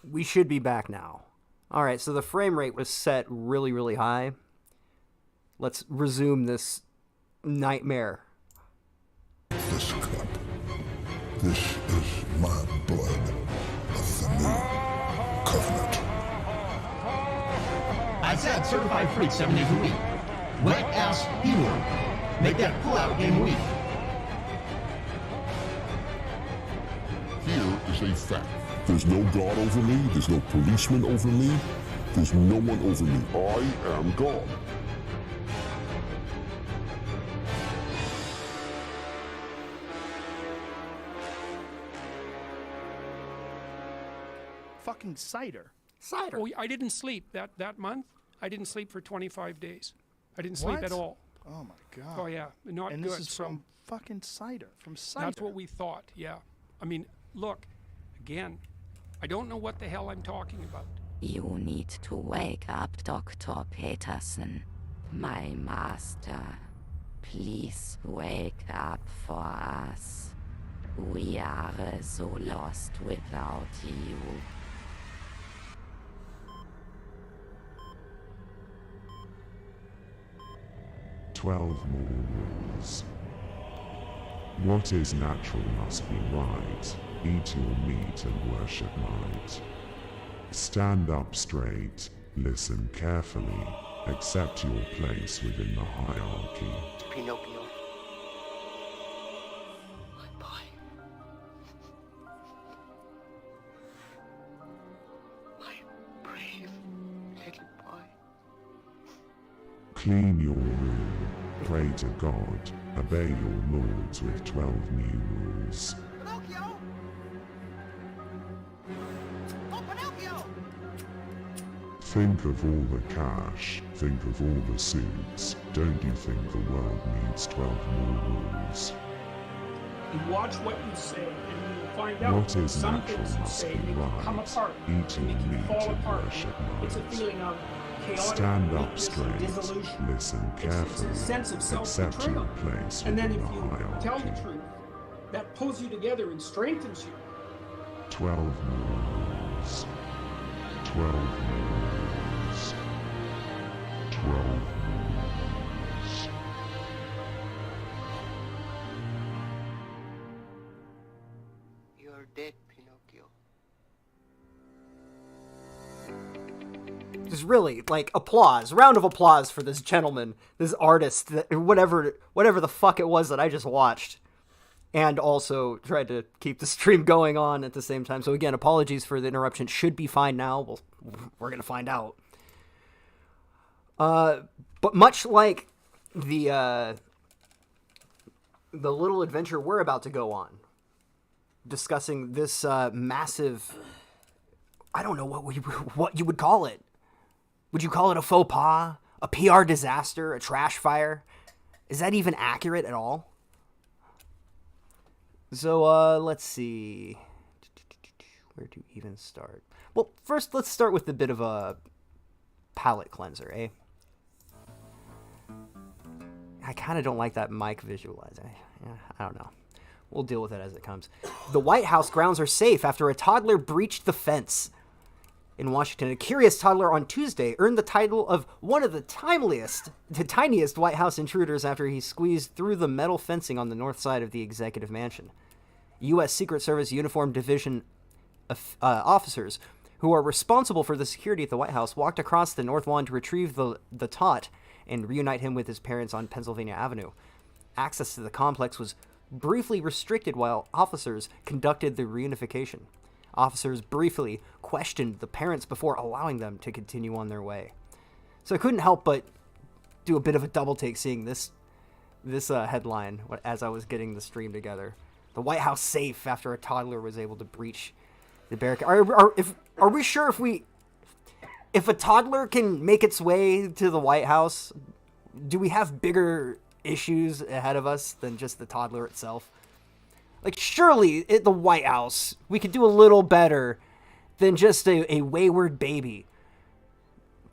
We should be back now. All right, so the frame rate was set really, really high. Let's resume this nightmare. This cup, this is my blood of the new covenant. I said certified freak 7 days a week. Wet ass B-word. Make that pull-out game weak. Here is a fact. There's no God over me, there's no policeman over me, there's no one over me. I am God. Fucking cider. Cider. Oh, I didn't sleep that month. I didn't sleep for 25 days. I didn't sleep What? at all. Oh my god. Oh yeah, not And good. this is So from fucking cider. From cider. that's what we thought. Yeah. I mean, look, again, I don't know what the hell I'm talking about. You need to wake up, Dr. Peterson. My master. Please wake up for us. We are so lost without you. "12 more rules. What is natural must be right. Eat your meat and worship might. Stand up straight, listen carefully, accept your place within the hierarchy." Pinocchio. My boy. My brave little boy. Clean your room, pray to God, obey your lords with 12 new rules. Pinocchio! Oh, Pinocchio! Think of all the cash, think of all the suits. Don't you think the world needs 12 more rules? You watch what you say, and you'll find out What is some natural things you must say be make you come right. apart, Eat your make you meat fall and apart. worship It's a might. feeling of chaotic Stand up weakness and straight, dissolution. listen It's carefully, a sense of accept self-betrayal. your place And then within if the you hierarchy. tell the truth, that pulls you together and strengthens you. 12 more rules. 12 more rules. 12 more rules. You're dead, Pinocchio. Just really, like, applause. Round of applause for this gentleman, this artist, whatever the fuck it was that I just watched. And also tried to keep the stream going on at the same time. So again, apologies for the interruption. Should be fine now. We're going to find out. But much like the little adventure we're about to go on, discussing this massive, I don't know what you would call it. Would you call it a faux pas? A PR disaster? A trash fire? Is that even accurate at all? So, let's see. Where to even start? Well, first, let's start with a bit of a palate cleanser, eh? I kind of don't like that mic visualizer. Yeah, I don't know. We'll deal with it as it comes. The White House grounds are safe after a toddler breached the fence. In Washington, a curious toddler on Tuesday earned the title of one of the tiniest White House intruders after he squeezed through the metal fencing on the north side of the executive mansion. U.S. Secret Service Uniform Division officers who are responsible for the security at the White House walked across the north lawn to retrieve the tot and reunite him with his parents on Pennsylvania Avenue. Access to the complex was briefly restricted while officers conducted the reunification. Officers briefly questioned the parents before allowing them to continue on their way. So I couldn't help but do a bit of a double take seeing this headline as I was getting the stream together. The White House safe after a toddler was able to breach the barricade. Are we sure if a toddler can make its way to the White House, do we have bigger issues ahead of us than just the toddler itself? Like, surely at the White House, we could do a little better than just a wayward baby,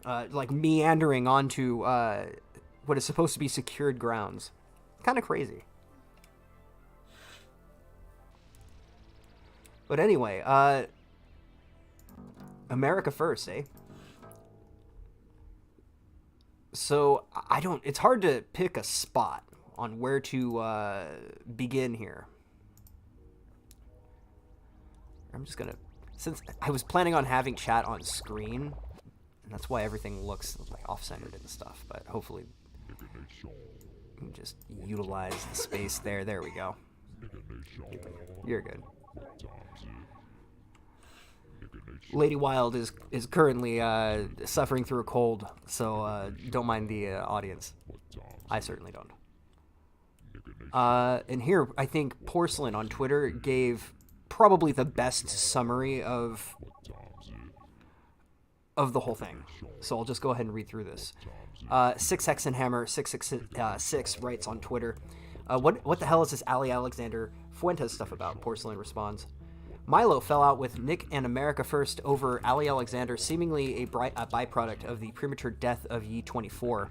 like meandering onto what is supposed to be secured grounds. Kind of crazy. But anyway, America first, eh? So it's hard to pick a spot on where to begin here. I'm just gonna, since I was planning on having chat on screen, and that's why everything looks like off-centered and stuff, but hopefully we can just utilize the space there. There we go. You're good. Lady Wild is currently suffering through a cold, so don't mind the audience. I certainly don't. And here, I think Porcelain on Twitter gave probably the best summary of the whole thing. So I'll just go ahead and read through this. 6X and Hammer 666 writes on Twitter, what the hell is this Ali Alexander Fuentes stuff about? Porcelain responds, Milo fell out with Nick and America First over Ali Alexander, seemingly a byproduct of the premature death of Ye24.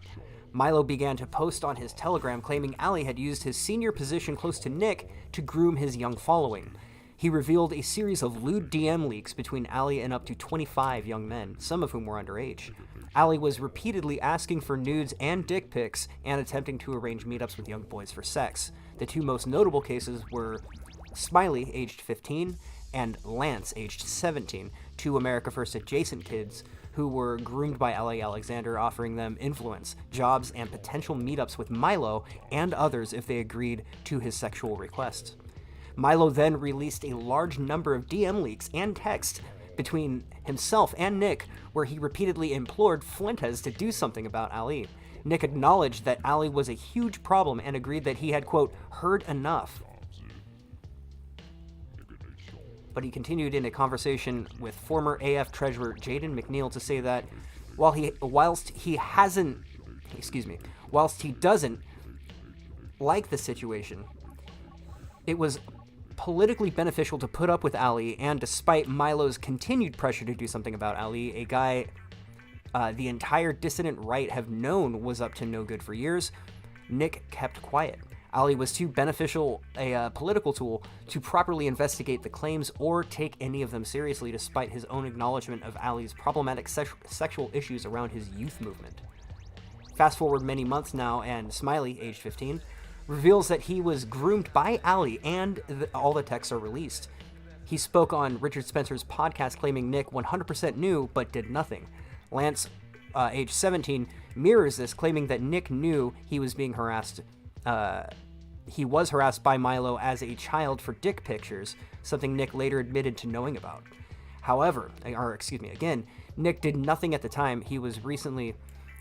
Milo began to post on his Telegram claiming Ali had used his senior position close to Nick to groom his young following. He revealed a series of lewd DM leaks between Ali and up to 25 young men, some of whom were underage. Ali was repeatedly asking for nudes and dick pics and attempting to arrange meetups with young boys for sex. The two most notable cases were Smiley, aged 15, and Lance, aged 17, two America First adjacent kids who were groomed by Ali Alexander, offering them influence, jobs, and potential meetups with Milo and others if they agreed to his sexual requests. Milo then released a large number of DM leaks and texts between himself and Nick, where he repeatedly implored Fuentes to do something about Ali. Nick acknowledged that Ali was a huge problem and agreed that he had, quote, heard enough. But he continued in a conversation with former AF treasurer Jaden McNeil to say that whilst he doesn't like the situation, it was politically beneficial to put up with Ali, and despite Milo's continued pressure to do something about Ali, a guy the entire dissident right have known was up to no good for years, Nick kept quiet. Ali was too beneficial a political tool to properly investigate the claims or take any of them seriously, despite his own acknowledgement of Ali's problematic sexual issues around his youth movement. Fast forward many months now, and Smiley, aged 15, reveals that he was groomed by Ali, and all the texts are released. He spoke on Richard Spencer's podcast claiming Nick 100% knew but did nothing. Lance, age 17, mirrors this, claiming that Nick knew he was being harassed. He was harassed by Milo as a child for dick pictures, something Nick later admitted to knowing about. However, again, Nick did nothing at the time. He was recently,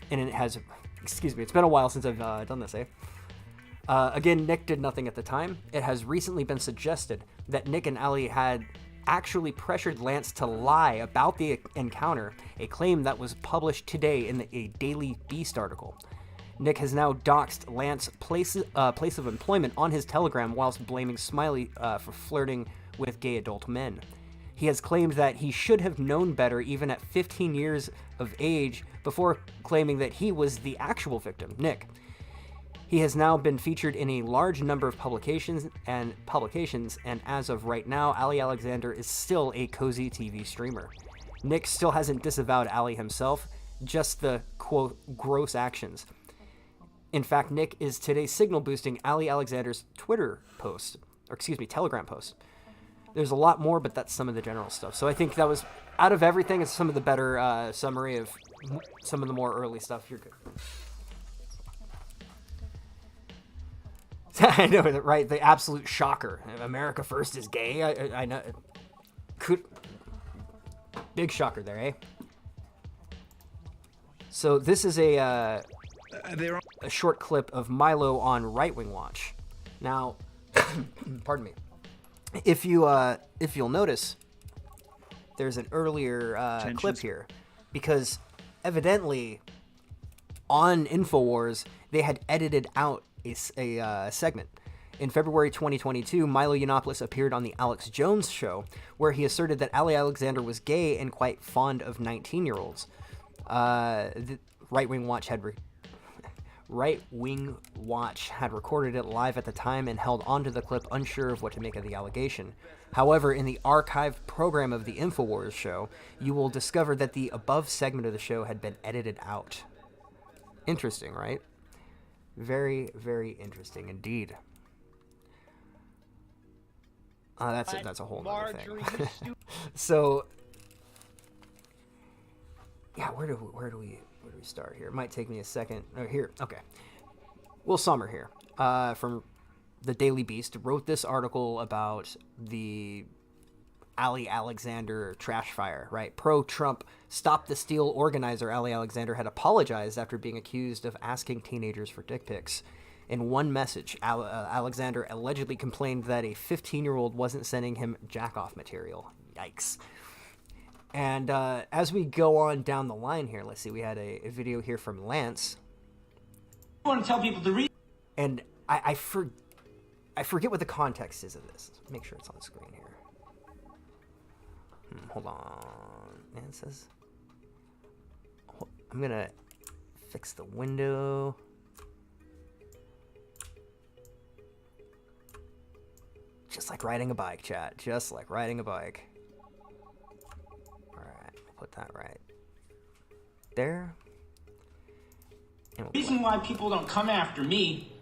and it has, it's been a while since I've done this, eh? Again, Nick did nothing at the time. It has recently been suggested that Nick and Ali had actually pressured Lance to lie about the encounter, a claim that was published today in a Daily Beast article. Nick has now doxed Lance's place of employment on his Telegram whilst blaming Smiley for flirting with gay adult men. He has claimed that he should have known better even at 15 years of age before claiming that he was the actual victim, Nick. He has now been featured in a large number of publications, and as of right now, Ali Alexander is still a cozy TV streamer. Nick still hasn't disavowed Ali himself, just the, quote, gross actions. In fact, Nick is today signal boosting Ali Alexander's Telegram post. There's a lot more, but that's some of the general stuff. So I think that was, out of everything, it's some of the better summary of some of the more early stuff. You're good. I know, right? The absolute shocker. America First is gay. I know. Big shocker there, eh? So this is a short clip of Milo on Right Wing Watch. Now, pardon me. If you'll notice, there's an earlier clip here, because evidently on InfoWars they had edited out a segment. In February 2022, Milo Yiannopoulos appeared on the Alex Jones show, where he asserted that Ali Alexander was gay and quite fond of 19-year-olds. The Right Wing Watch had Right Wing Watch had recorded it live at the time and held onto the clip, unsure of what to make of the allegation. However, in the archived program of the InfoWars show, you will discover that the above segment of the show had been edited out. Interesting, right? Very, very interesting indeed. That's a whole nother thing. So, yeah, where do we start here? It might take me a second. Oh, here, okay. Will Sommer here, from the Daily Beast, wrote this article about the Ali Alexander trash fire, right? Pro-Trump Stop the Steal organizer Ali Alexander had apologized after being accused of asking teenagers for dick pics. In one message, Alexander allegedly complained that a 15-year-old wasn't sending him jack-off material. Yikes. And as we go on down the line here, let's see, we had a video here from Lance. I want to tell people to read. And I forget what the context is of this. Let's make sure it's on the screen here. Hold on. And it says, I'm going to fix the window. Just like riding a bike, chat. Just like riding a bike. Alright, we'll put that right there. The reason why people don't come after me.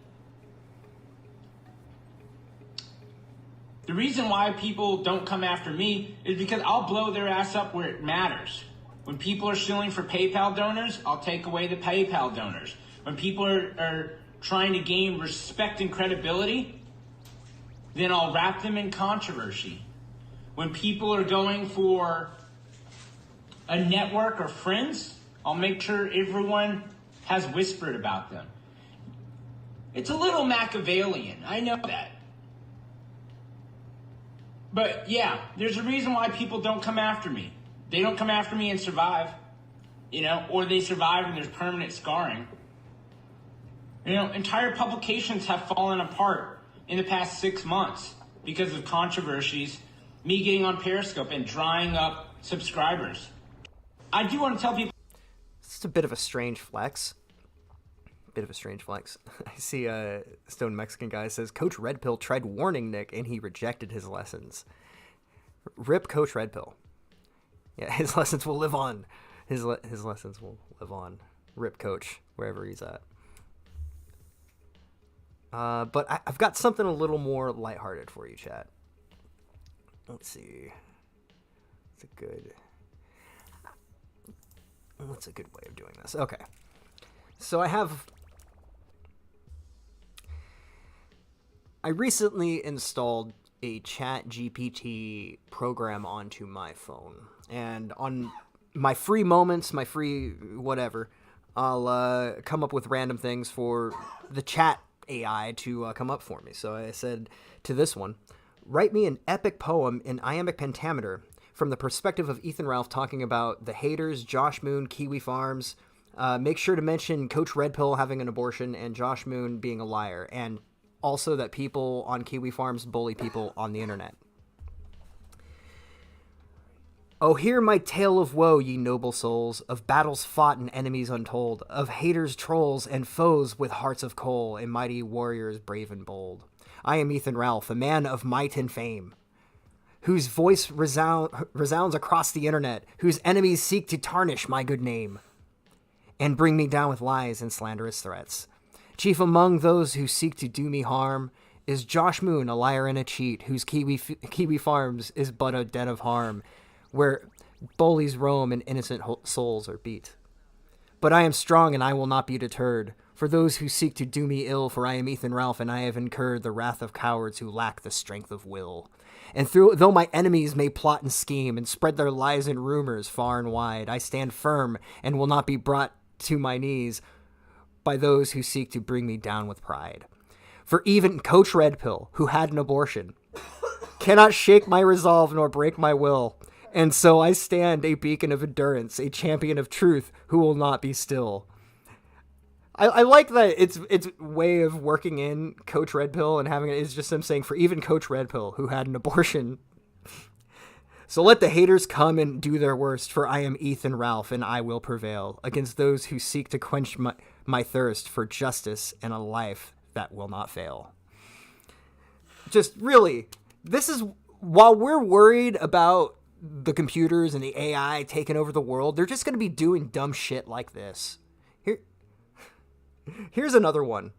The reason why people don't come after me is because I'll blow their ass up where it matters. When people are suing for PayPal donors, I'll take away the PayPal donors. When people are trying to gain respect and credibility, then I'll wrap them in controversy. When people are going for a network or friends, I'll make sure everyone has whispered about them. It's a little Machiavellian, I know that. But yeah, there's a reason why people don't come after me. They don't come after me and survive, or they survive and there's permanent scarring. Entire publications have fallen apart in the past 6 months because of controversies, me getting on Periscope and drying up subscribers. I do want to tell people... It's a bit of a strange flex. I see a Stone Mexican guy says, Coach Red Pill tried warning Nick and he rejected his lessons. Rip Coach Red Pill. Yeah, his lessons will live on. His lessons will live on. Rip Coach, wherever he's at. But I've got something a little more lighthearted for you, chat. Let's see. What's a good way of doing this? Okay. So I recently installed a Chat GPT program onto my phone. And on my free moments, my free whatever, I'll come up with random things for the chat AI to come up for me. So I said to this one, write me an epic poem in iambic pentameter from the perspective of Ethan Ralph talking about the haters, Josh Moon, Kiwi Farms. Make sure to mention Coach Red Pill having an abortion and Josh Moon being a liar. And also that people on Kiwi Farms bully people on the internet. Oh, hear my tale of woe, ye noble souls, of battles fought and enemies untold, of haters, trolls, and foes with hearts of coal, and mighty warriors brave and bold. I am Ethan Ralph, a man of might and fame, whose voice resounds across the internet, whose enemies seek to tarnish my good name, and bring me down with lies and slanderous threats. Chief among those who seek to do me harm is Josh Moon, a liar and a cheat, whose Kiwi Farms is but a den of harm, where bullies roam and innocent souls are beat. But I am strong and I will not be deterred, for those who seek to do me ill, for I am Ethan Ralph and I have incurred the wrath of cowards who lack the strength of will. And though my enemies may plot and scheme and spread their lies and rumors far and wide, I stand firm and will not be brought to my knees by those who seek to bring me down with pride. For even Coach Red Pill, who had an abortion, cannot shake my resolve nor break my will. And so I stand a beacon of endurance, a champion of truth who will not be still. I like that it's way of working in Coach Red Pill and having it is just them saying for even Coach Red Pill, who had an abortion, So let the haters come and do their worst, for I am Ethan Ralph, and I will prevail against those who seek to quench my thirst for justice and a life that will not fail. Just really, this is, while we're worried about the computers and the AI taking over the world, they're just going to be doing dumb shit like this. Here's another one.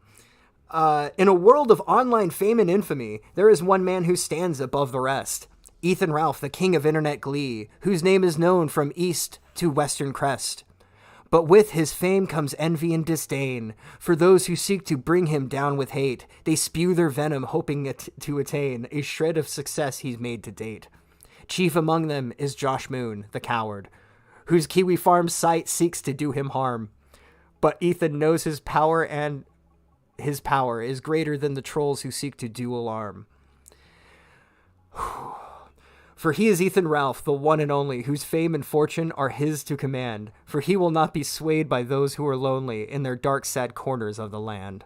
In a world of online fame and infamy, there is one man who stands above the rest. Ethan Ralph, the king of internet glee, whose name is known from east to western crest. But with his fame comes envy and disdain. For those who seek to bring him down with hate, they spew their venom hoping to attain a shred of success he's made to date. Chief among them is Josh Moon, the coward, whose Kiwi Farm site seeks to do him harm. But Ethan knows his power, and his power is greater than the trolls who seek to do alarm. For he is Ethan Ralph, the one and only, whose fame and fortune are his to command. For he will not be swayed by those who are lonely in their dark, sad corners of the land.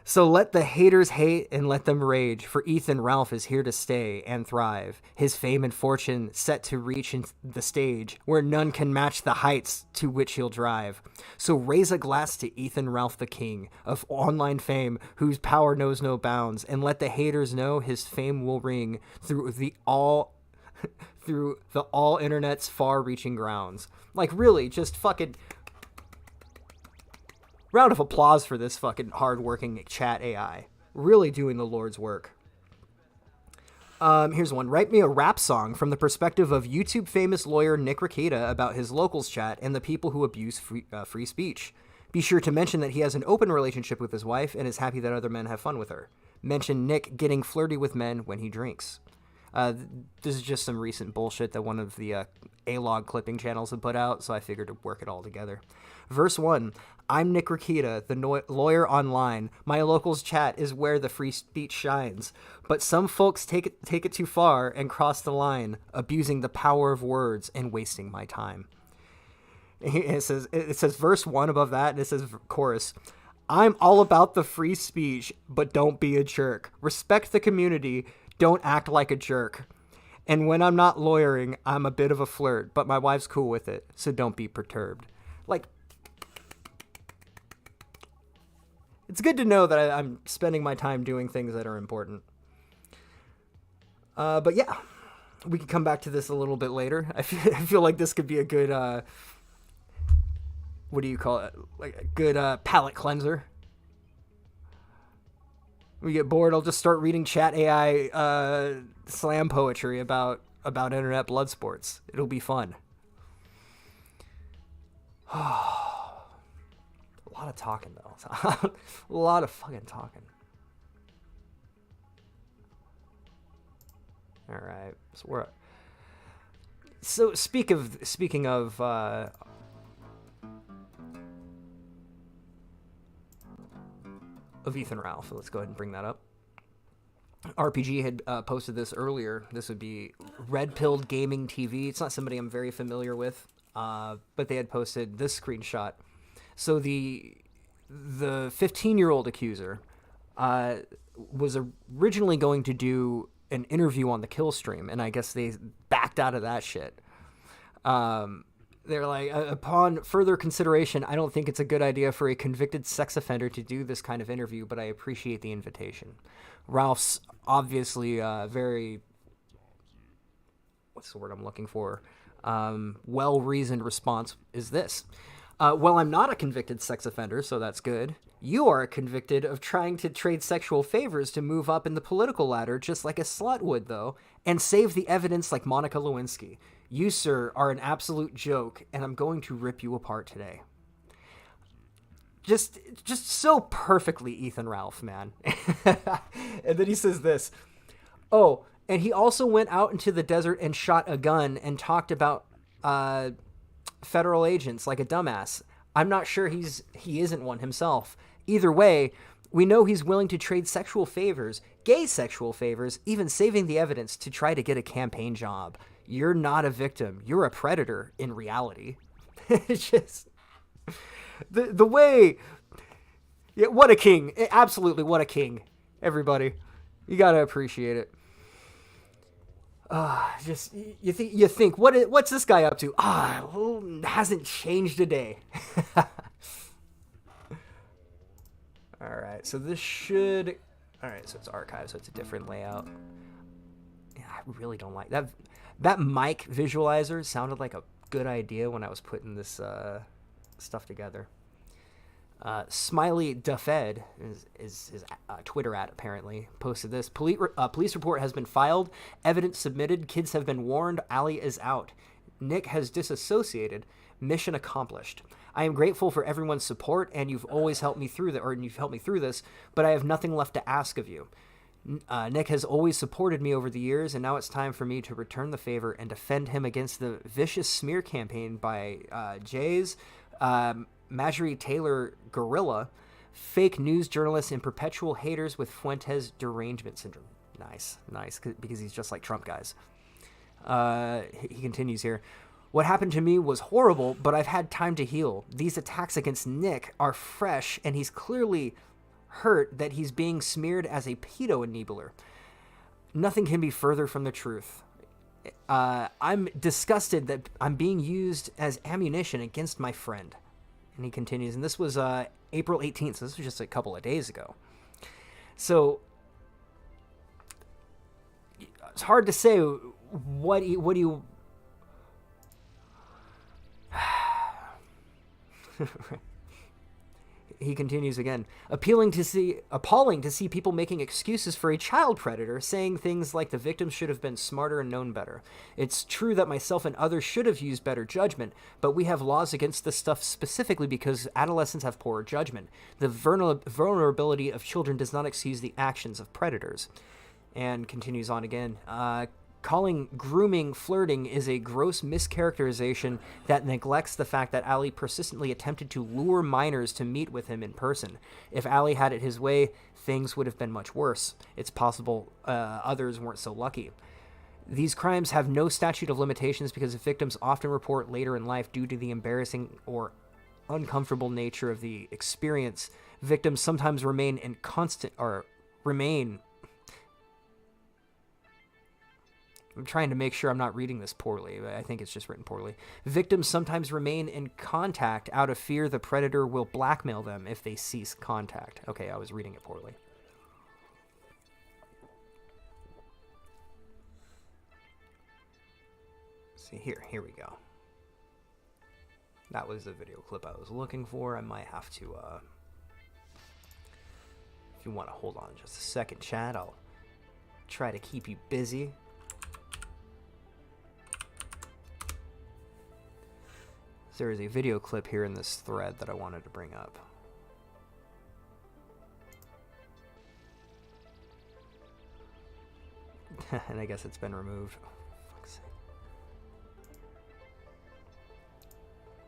So let the haters hate and let them rage, for Ethan Ralph is here to stay and thrive. His fame and fortune set to reach the stage where none can match the heights to which he'll drive. So raise a glass to Ethan Ralph, the king of online fame, whose power knows no bounds, and let the haters know his fame will ring through the all internet's far-reaching grounds. Like, really, just fucking round of applause for this fucking hard-working chat AI. Really doing the Lord's work. Here's one. Write me a rap song from the perspective of YouTube famous lawyer Nick Ricada about his locals chat and the people who abuse free speech. Be sure to mention that he has an open relationship with his wife and is happy that other men have fun with her. Mention Nick getting flirty with men when he drinks. This is just some recent bullshit that one of the A-log clipping channels had put out, so I figured to work it all together. Verse 1. I'm Nick Ricada, the lawyer online. My locals chat is where the free speech shines. But some folks take it too far and cross the line, abusing the power of words and wasting my time. It says verse 1 above that, and it says chorus. I'm all about the free speech, but don't be a jerk. Respect the community. Don't act like a jerk. And when I'm not lawyering, I'm a bit of a flirt, but my wife's cool with it, so don't be perturbed. Like, it's good to know that I'm spending my time doing things that are important. But yeah, we can come back to this a little bit later. I feel like this could be a good, what do you call it? Like a good palate cleanser. We get bored, I'll just start reading chat AI slam poetry about internet blood sports. It'll be fun. A lot of talking, though. A lot of fucking talking. All right. So speaking of Ethan Ralph, let's go ahead and bring that up. RPG had posted this earlier. This would be Red Pilled Gaming TV. It's not somebody I'm very familiar with, but they had posted this screenshot. So the 15-year-old accuser was originally going to do an interview on the kill stream, and I guess they backed out of that shit. They're like, upon further consideration, I don't think it's a good idea for a convicted sex offender to do this kind of interview, but I appreciate the invitation. Ralph's obviously very, what's the word I'm looking for? Well-reasoned response is this. Well, I'm not a convicted sex offender, so that's good. You are convicted of trying to trade sexual favors to move up in the political ladder just like a slut would, though, and save the evidence like Monica Lewinsky. You, sir, are an absolute joke, and I'm going to rip you apart today. Just so perfectly Ethan Ralph, man. And then he says this. Oh, and he also went out into the desert and shot a gun and talked about federal agents like a dumbass. I'm not sure he isn't one himself. Either way, we know he's willing to trade sexual favors, gay sexual favors, even saving the evidence to try to get a campaign job. You're not a victim. You're a predator in reality. It's just the way. Yeah, what a king. Absolutely, what a king. Everybody. You got to appreciate it. Just you think what's this guy up to? Well, hasn't changed a day. All right, so this should. All right, so it's archive, so it's a different layout. Yeah, I really don't like that. That mic visualizer sounded like a good idea when I was putting this stuff together. Smiley Duffed is his Twitter @ apparently posted this. Police report has been filed. Evidence submitted. Kids have been warned. Ali is out. Nick has disassociated. Mission accomplished. I am grateful for everyone's support, and you've always helped me through this. But I have nothing left to ask of you. Nick has always supported me over the years, and now it's time for me to return the favor and defend him against the vicious smear campaign by Jay's. Marjorie Taylor Gorilla, fake news journalists, and perpetual haters with Fuentes derangement syndrome. Nice, because he's just like Trump guys. He continues here. What happened to me was horrible, but I've had time to heal. These attacks against Nick are fresh, and he's clearly hurt that he's being smeared as a pedo enabler. Nothing can be further from the truth. I'm disgusted that I'm being used as ammunition against my friend. And he continues, and this was April 18th, so this was just a couple of days ago. So it's hard to say what do you He continues again, appalling to see people making excuses for a child predator, saying things like the victim should have been smarter and known better. It's true that myself and others should have used better judgment, but we have laws against this stuff specifically because adolescents have poor judgment. The vulnerability of children does not excuse the actions of predators. And continues on again. Calling grooming flirting is a gross mischaracterization that neglects the fact that Ali persistently attempted to lure minors to meet with him in person. If Ali had it his way, things would have been much worse. It's possible others weren't so lucky. These crimes have no statute of limitations because the victims often report later in life due to the embarrassing or uncomfortable nature of the experience. Victims sometimes remain I'm trying to make sure I'm not reading this poorly. I think it's just written poorly. Victims sometimes remain in contact out of fear the predator will blackmail them if they cease contact. Okay, I was reading it poorly. See, here we go. That was the video clip I was looking for. I might have to, if you want to hold on just a second, chat, I'll try to keep you busy. There is a video clip here in this thread that I wanted to bring up. And I guess it's been removed. Oh, fuck's sake.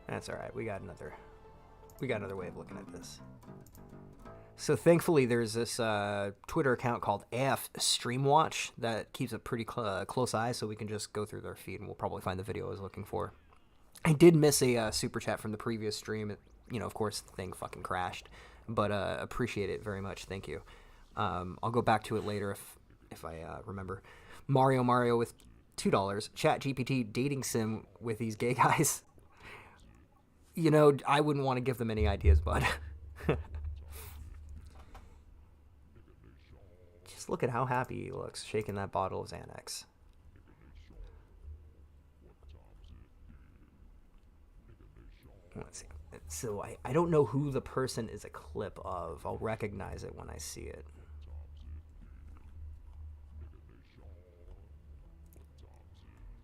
That's alright, we got another way of looking at this. So thankfully there's this Twitter account called AF Streamwatch that keeps a pretty close eye, so we can just go through their feed and we'll probably find the video I was looking for. I did miss a super chat from the previous stream. Of course, the thing fucking crashed. But appreciate it very much. Thank you. I'll go back to it later if I remember. Mario with $2. Chat GPT dating sim with these gay guys. I wouldn't want to give them any ideas, bud. Just look at how happy he looks shaking that bottle of Xanax. Let's see. So I don't know who the person is a clip of. I'll recognize it when I see it.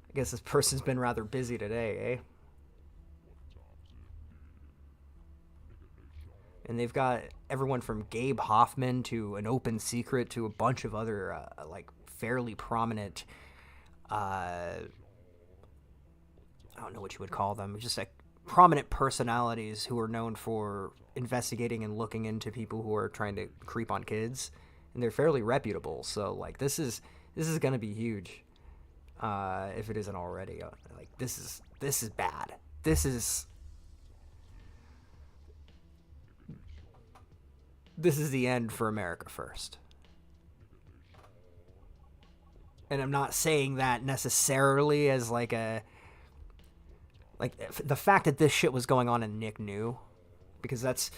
I guess this person's been rather busy today, eh? And they've got everyone from Gabe Hoffman to An Open Secret to a bunch of other fairly prominent I don't know what you would call them, just prominent personalities who are known for investigating and looking into people who are trying to creep on kids, and they're fairly reputable. So this is going to be huge, if it isn't already. This is bad. This is the end for America First. And I'm not saying that necessarily as like the fact that this shit was going on and Nick knew, because that's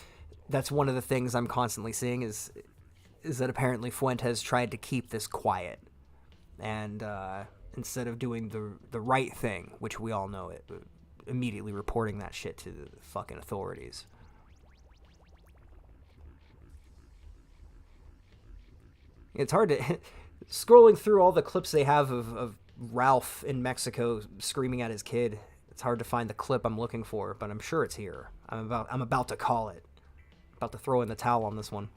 one of the things I'm constantly seeing is that apparently Fuentes tried to keep this quiet, and instead of doing the right thing, which we all know, immediately reporting that shit to the fucking authorities. It's hard to scrolling through all the clips they have of Ralph in Mexico screaming at his kid. It's hard to find the clip I'm looking for, but I'm sure it's here. I'm about to call it. About to throw in the towel on this one.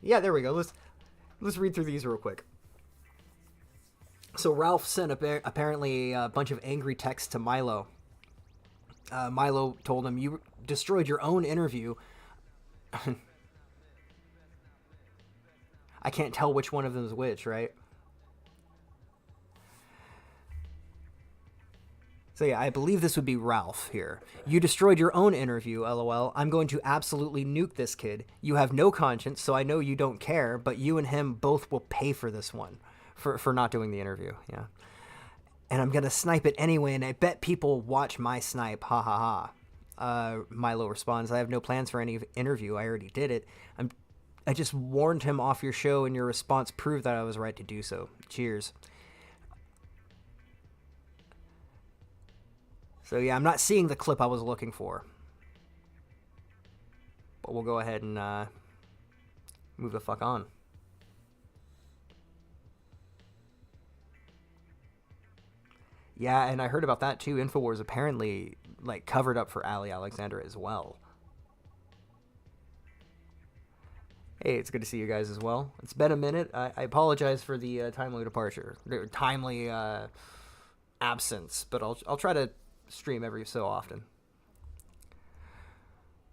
Yeah, there we go. Let's read through these real quick. So Ralph sent apparently a bunch of angry texts to Milo. Milo told him, "You destroyed your own interview." I can't tell which one of them is which, right? So yeah, I believe this would be Ralph here. "You destroyed your own interview, lol. I'm going to absolutely nuke this kid. You have no conscience, so I know you don't care, but you and him both will pay for this one. For not doing the interview, yeah. And I'm going to snipe it anyway, and I bet people watch my snipe, ha ha ha." Milo responds, "I have no plans for any interview. I already did it. I just warned him off your show, and your response proved that I was right to do so. Cheers." So yeah, I'm not seeing the clip I was looking for. But we'll go ahead and move the fuck on. Yeah, and I heard about that too. InfoWars apparently like covered up for Ali Alexandra as well. Hey, it's good to see you guys as well. It's been a minute. I apologize for the timely departure, timely absence, but I'll try to stream every so often.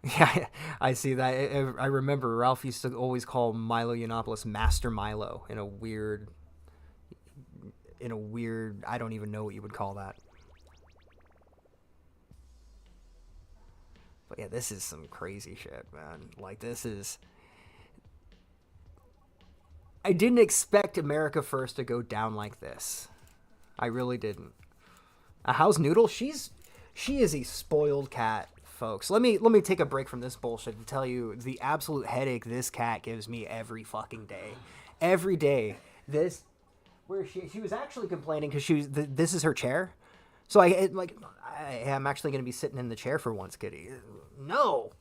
Yeah, I see that. I remember Ralph used to always call Milo Yiannopoulos Master Milo in a weird, I don't even know what you would call that. But yeah, this is some crazy shit, man. Like, this is... I didn't expect America First to go down like this. I really didn't. How's Noodle? She is a spoiled cat, folks. Let me take a break from this bullshit to tell you the absolute headache this cat gives me every fucking day. Every day. Where she was actually complaining because this is her chair. So I'm actually going to be sitting in the chair for once, kitty. No.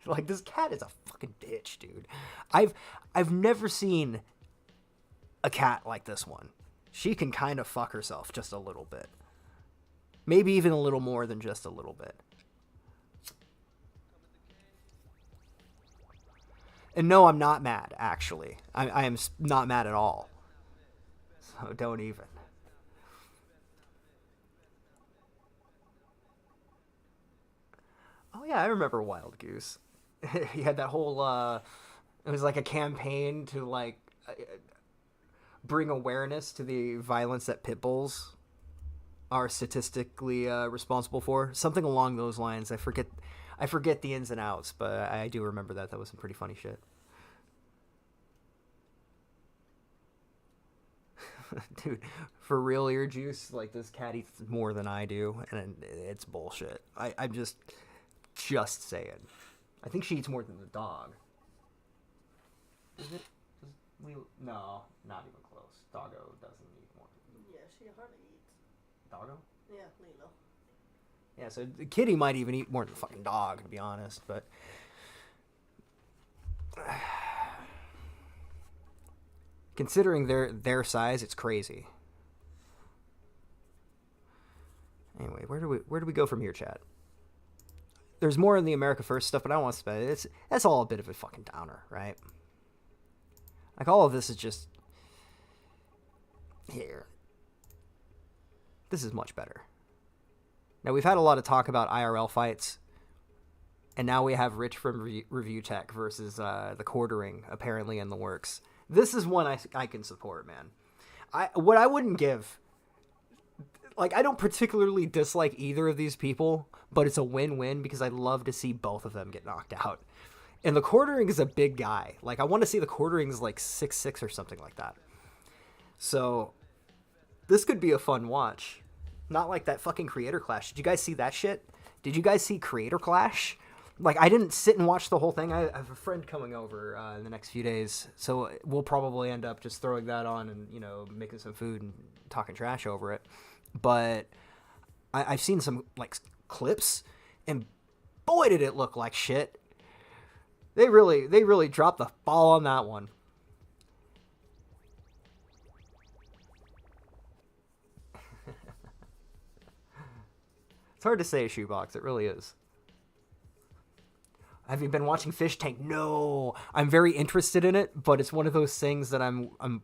Like, this cat is a fucking bitch, dude. I've never seen a cat like this one. She can kind of fuck herself just a little bit. Maybe even a little more than just a little bit. And no, I'm not mad, actually. I am not mad at all. So don't even. Oh yeah, I remember Wild Goose. He had that whole, it was like a campaign to like bring awareness to the violence that pit bulls are statistically responsible for. Something along those lines. I forget the ins and outs, but I do remember that. That was some pretty funny shit. Dude, for real, ear juice, like, this cat eats more than I do, and it's bullshit. I'm just saying. I think she eats more than the dog. Is it? No, not even close. Doggo doesn't eat more. Yeah, she hardly eats. Doggo? Yeah, Milo. Yeah, so the kitty might even eat more than the fucking dog, to be honest, but... Considering their size, it's crazy. Anyway, where do we go from here, chat? There's more in the America First stuff, but I don't want to spend it. That's all a bit of a fucking downer, right? Like, all of this is just... Here. This is much better. Now, we've had a lot of talk about IRL fights, and now we have Rich from Review Tech versus the quartering, apparently, in the works. This is one I can support, man. What I wouldn't give... Like, I don't particularly dislike either of these people, but it's a win-win because I'd love to see both of them get knocked out. And the quartering is a big guy. Like, I want to see the quartering's like 6'6" or something like that. So, this could be a fun watch. Not like that fucking Creator Clash. Did you guys see that shit? Did you guys see Creator Clash? Like, I didn't sit and watch the whole thing. I have a friend coming over in the next few days, so we'll probably end up just throwing that on and, you know, making some food and talking trash over it. But I've seen some, like, clips, and boy, did it look like shit. They really dropped the ball on that one. It's hard to say, Shoebox. It really is. Have you been watching Fish Tank? No. I'm very interested in it, but it's one of those things that I'm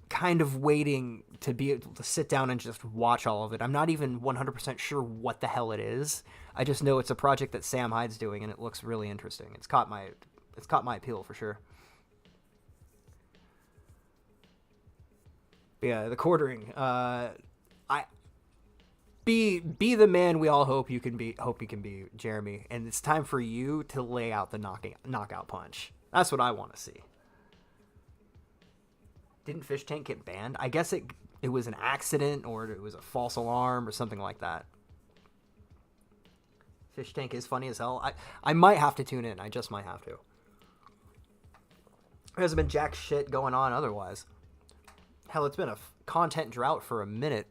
kind of waiting to be able to sit down and just watch all of it. I'm not even 100% sure what the hell it is. I just know it's a project that Sam Hyde's doing, and it looks really interesting. It's caught my appeal for sure. But yeah, the quartering. Be the man we all hope you can be, Jeremy. And it's time for you to lay out the knockout punch. That's what I want to see. Didn't Fish Tank get banned? I guess it was an accident, or it was a false alarm or something like that. Fish Tank is funny as hell. I might have to tune in. I just might have to. There hasn't been jack shit going on otherwise. Hell, it's been a content drought for a minute.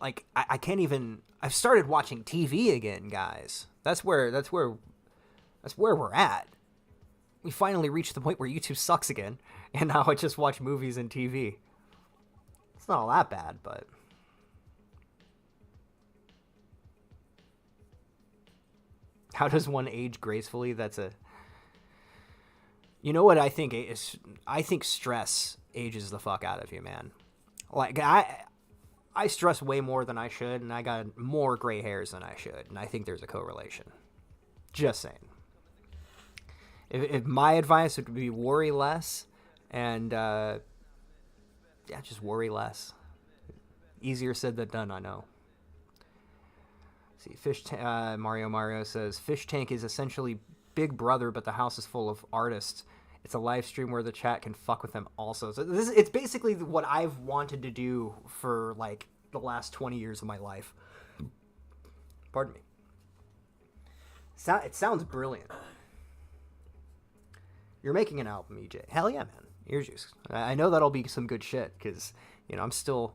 Like, I can't even... I've started watching TV again, guys. That's where we're at. We finally reached the point where YouTube sucks again, and now I just watch movies and TV. It's not all that bad, but... How does one age gracefully? That's a... You know what I think is... I think stress ages the fuck out of you, man. Like, I stress way more than I should, and I got more gray hairs than I should, and I think there's a correlation. Just saying. If my advice would be worry less, and just worry less. Easier said than done, I know. See, Mario says, Fish Tank is essentially Big Brother, but the house is full of artists. It's a live stream where the chat can fuck with them also. So it's basically what I've wanted to do for, like, the last 20 years of my life. Pardon me. It sounds brilliant. You're making an album, EJ. Hell yeah, man. Ear juice. I know that'll be some good shit, because, you know, I'm still,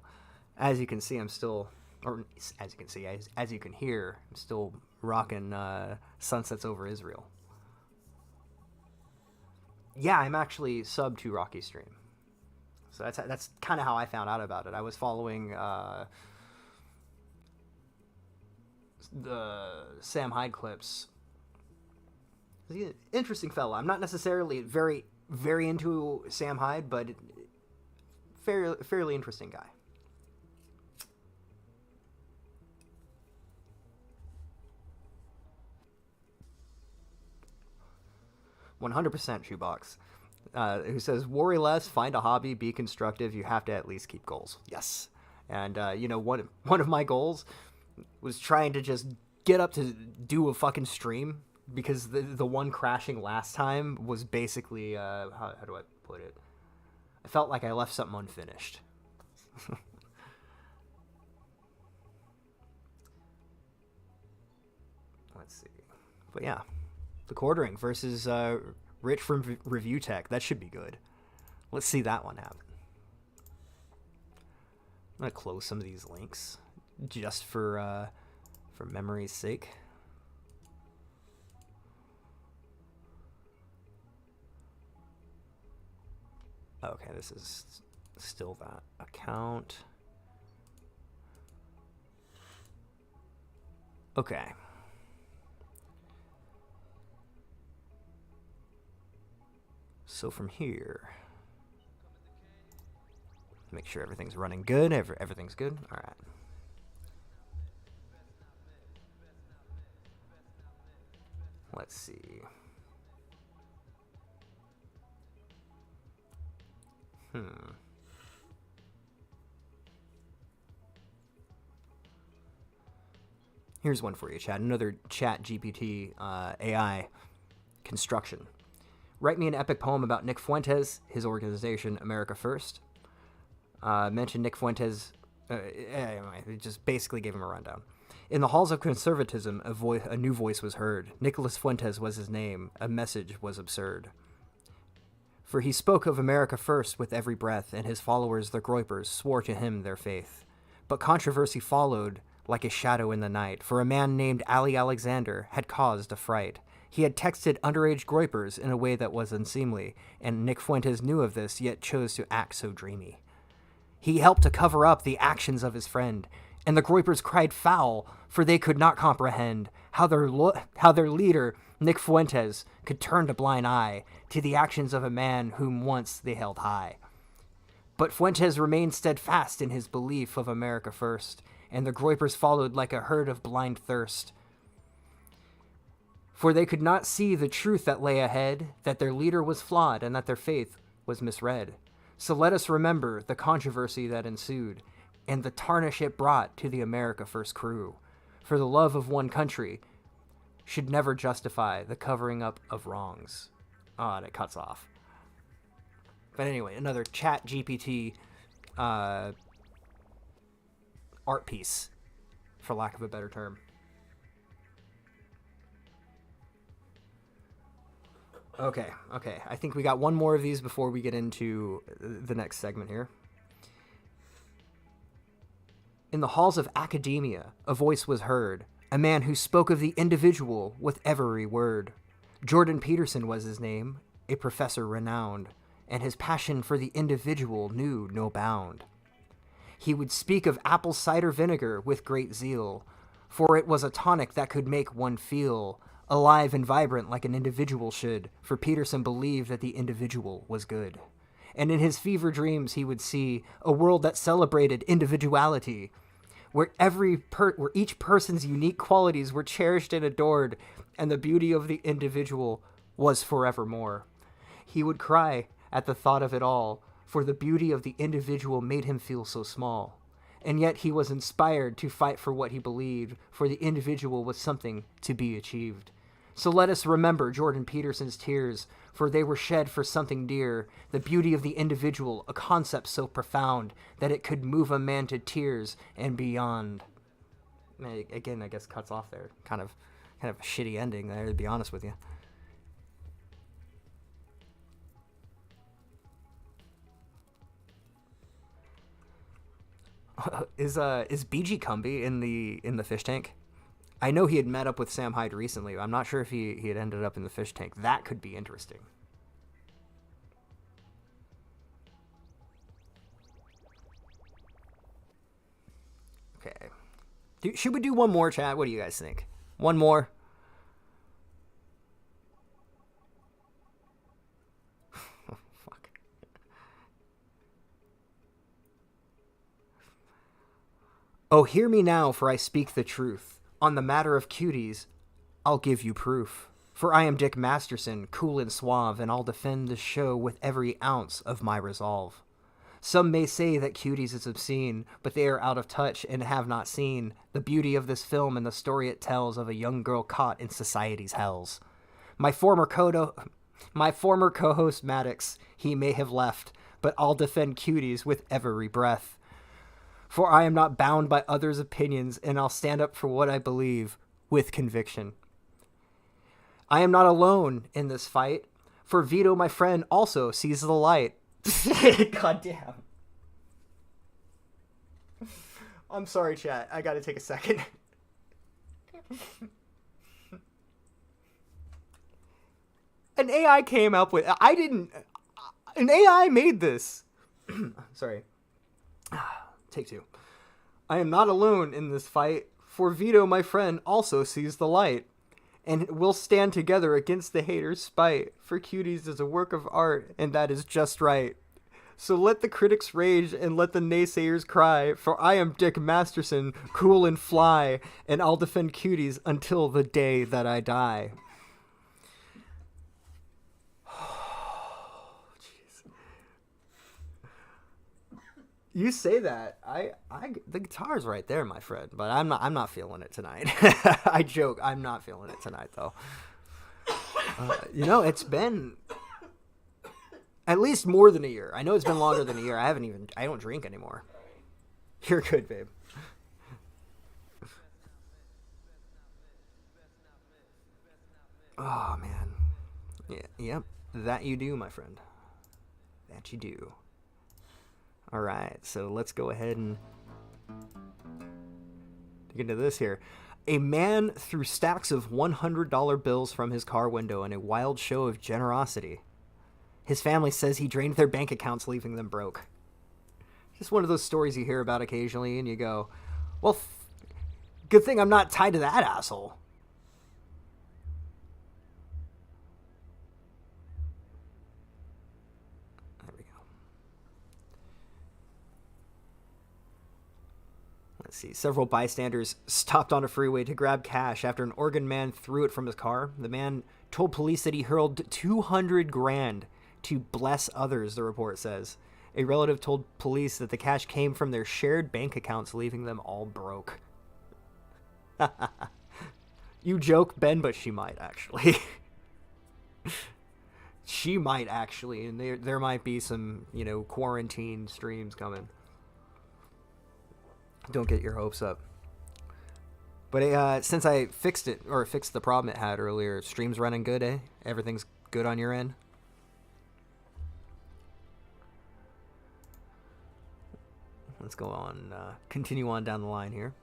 as you can see, or as you can see, as you can hear, I'm still rocking Sunsets Over Israel. Yeah, I'm actually subbed to Rocky Stream. So that's kind of how I found out about it. I was following the Sam Hyde clips. He's an interesting fella. I'm not necessarily very, very into Sam Hyde, but fairly interesting guy. "100% Shoebox." Who says, worry less, find a hobby, be constructive, you have to at least keep goals. Yes. And, you know, one of my goals was trying to just get up to do a fucking stream, because the one crashing last time was basically, how do I put it? I felt like I left something unfinished. Let's see. But yeah, the quartering versus Rich from Review Tech. That should be good. Let's see that one happen. I'm gonna close some of these links just for memory's sake. Okay, this is still that account. Okay. So from here, make sure everything's running good. Everything's good. All right. Let's see. Here's one for you, Chad. Another Chat GPT AI construction. Write me an epic poem about Nick Fuentes, his organization, America First. Mention Nick Fuentes. Anyway, it just basically gave him a rundown. In the halls of conservatism, a new voice was heard. Nicholas Fuentes was his name. A message was absurd. For he spoke of America first with every breath, and his followers, the Groypers, swore to him their faith. But controversy followed like a shadow in the night, for a man named Ali Alexander had caused a fright. He had texted underage Groypers in a way that was unseemly, and Nick Fuentes knew of this, yet chose to act so dreamy. He helped to cover up the actions of his friend, and the Groypers cried foul, for they could not comprehend how their leader, Nick Fuentes, could turn a blind eye to the actions of a man whom once they held high. But Fuentes remained steadfast in his belief of America first, and the Groypers followed like a herd of blind thirst. For they could not see the truth that lay ahead, that their leader was flawed and that their faith was misread. So let us remember the controversy that ensued, and the tarnish it brought to the America First crew. For the love of one country should never justify the covering up of wrongs. And it cuts off. But anyway, another Chat GPT art piece, for lack of a better term. Okay. I think we got one more of these before we get into the next segment here. In the halls of academia, a voice was heard, a man who spoke of the individual with every word. Jordan Peterson was his name, a professor renowned, and his passion for the individual knew no bound. He would speak of apple cider vinegar with great zeal, for it was a tonic that could make one feel alive and vibrant like an individual should, for Peterson believed that the individual was good. And in his fever dreams he would see a world that celebrated individuality, where each person's unique qualities were cherished and adored, and the beauty of the individual was forevermore. He would cry at the thought of it all, for the beauty of the individual made him feel so small. And yet he was inspired to fight for what he believed, for the individual was something to be achieved. So let us remember Jordan Peterson's tears, for they were shed for something dear, the beauty of the individual, a concept so profound that it could move a man to tears and beyond. Again, I guess cuts off there. Kind of a shitty ending there, to be honest with you. Is BG Cumby in the fish tank? I know he had met up with Sam Hyde recently. I'm not sure if he had ended up in the fish tank. That could be interesting. Okay. Should we do one more, chat? What do you guys think? One more? Oh, fuck. Oh, hear me now, for I speak the truth. On the matter of cuties, I'll give you proof. For I am Dick Masterson, cool and suave, and I'll defend the show with every ounce of my resolve. Some may say that cuties is obscene, but they are out of touch and have not seen the beauty of this film and the story it tells of a young girl caught in society's hells. My former co-host Maddox, he may have left, but I'll defend cuties with every breath. For I am not bound by others' opinions, and I'll stand up for what I believe with conviction. I am not alone in this fight, for Vito, my friend, also sees the light. God damn. I'm sorry, chat. I gotta take a second. An AI came up with... An AI made this. Sorry. Take two. I am not alone in this fight, for Vito, my friend, also sees the light. And we'll stand together against the haters' spite, for Cuties is a work of art, and that is just right. So let the critics rage and let the naysayers cry, for I am Dick Masterson, cool and fly, and I'll defend Cuties until the day that I die. You say that. The guitar's right there, my friend, but I'm not feeling it tonight. I joke. I'm not feeling it tonight, though. It's been at least more than a year. I know it's been longer than a year. I don't drink anymore. You're good, babe. Oh, man. Yeah, yep. That you do, my friend. That you do. All right, so let's go ahead and get into this here. A man threw stacks of $100 bills from his car window in a wild show of generosity. His family says he drained their bank accounts, leaving them broke. Just one of those stories you hear about occasionally, and you go, well, good thing I'm not tied to that asshole. There we go. Let's see. Several bystanders stopped on a freeway to grab cash after an Oregon man threw it from his car. The man told police that he hurled 200 grand to bless others, the report says. A relative told police that the cash came from their shared bank accounts, leaving them all broke. You joke, Ben, but she might actually. She might actually, and there might be some, quarantine streams coming. Don't get your hopes up. But since I fixed the problem it had earlier, stream's running good, eh? Everything's good on your end? Let's go on, continue on down the line here.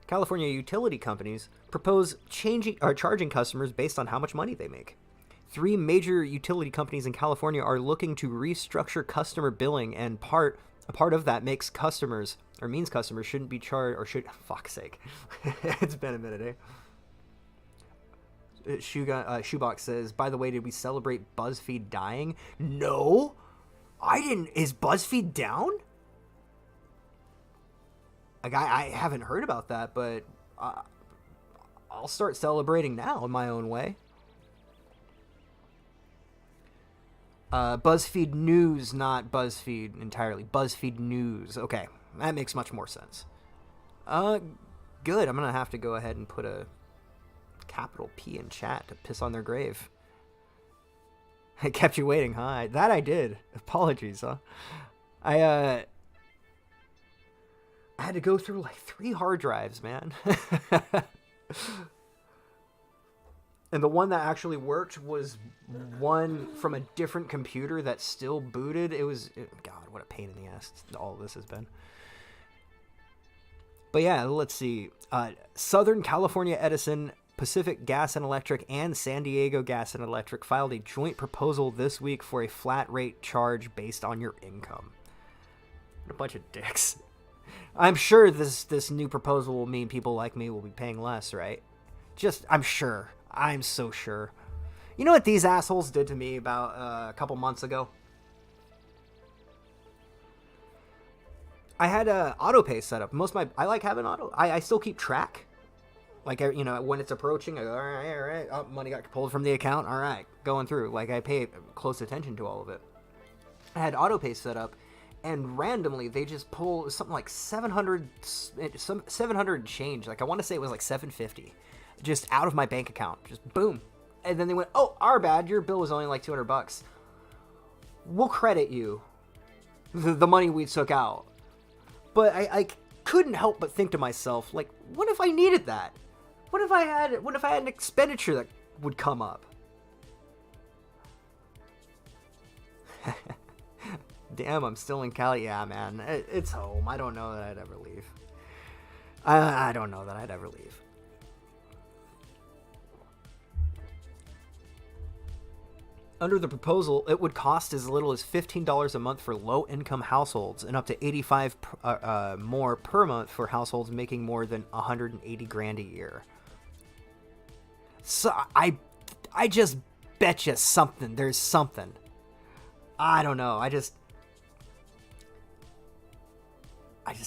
California utility companies propose charging customers based on how much money they make. 3 major utility companies in California are looking to restructure customer billing, and a part of that means customers shouldn't be charged, or fuck's sake. It's been a minute, eh? Shoebox says, by the way, did we celebrate BuzzFeed dying? No, I didn't. Is BuzzFeed down? I haven't heard about that, but I'll start celebrating now in my own way. BuzzFeed News, not BuzzFeed entirely. BuzzFeed News. Okay, that makes much more sense. Good. I'm going to have to go ahead and put a capital P in chat to piss on their grave. I kept you waiting, huh? That I did. Apologies, huh? I had to go through like 3 hard drives, man. And the one that actually worked was one from a different computer that still booted. God, what a pain in the ass all of this has been. But yeah, let's see. Southern California Edison, Pacific Gas and Electric, and San Diego Gas and Electric filed a joint proposal this week for a flat rate charge based on your income. What a bunch of dicks. I'm sure this new proposal will mean people like me will be paying less, right? I'm sure. I'm so sure. You know what these assholes did to me about a couple months ago? I had auto pay set up. I like having auto. I still keep track. Like, when it's approaching, I go, all right. Oh, money got pulled from the account. All right, going through. Like, I pay close attention to all of it. I had auto pay set up, and randomly they just pull something like 700 change. Like, I want to say it was like 750. Just out of my bank account. Just boom. And then they went, oh, our bad. Your bill was only like $200. We'll credit you the money we took out. But I couldn't help but think to myself, like, what if I needed that? What if I had an expenditure that would come up? Damn, I'm still in Cali. Yeah, man. It's home. I don't know that I'd ever leave. I don't know that I'd ever leave. Under the proposal, it would cost as little as $15 a month for low-income households and up to $85 more per month for households making more than $180 grand a year. So I just bet you something. There's something. I don't know. I just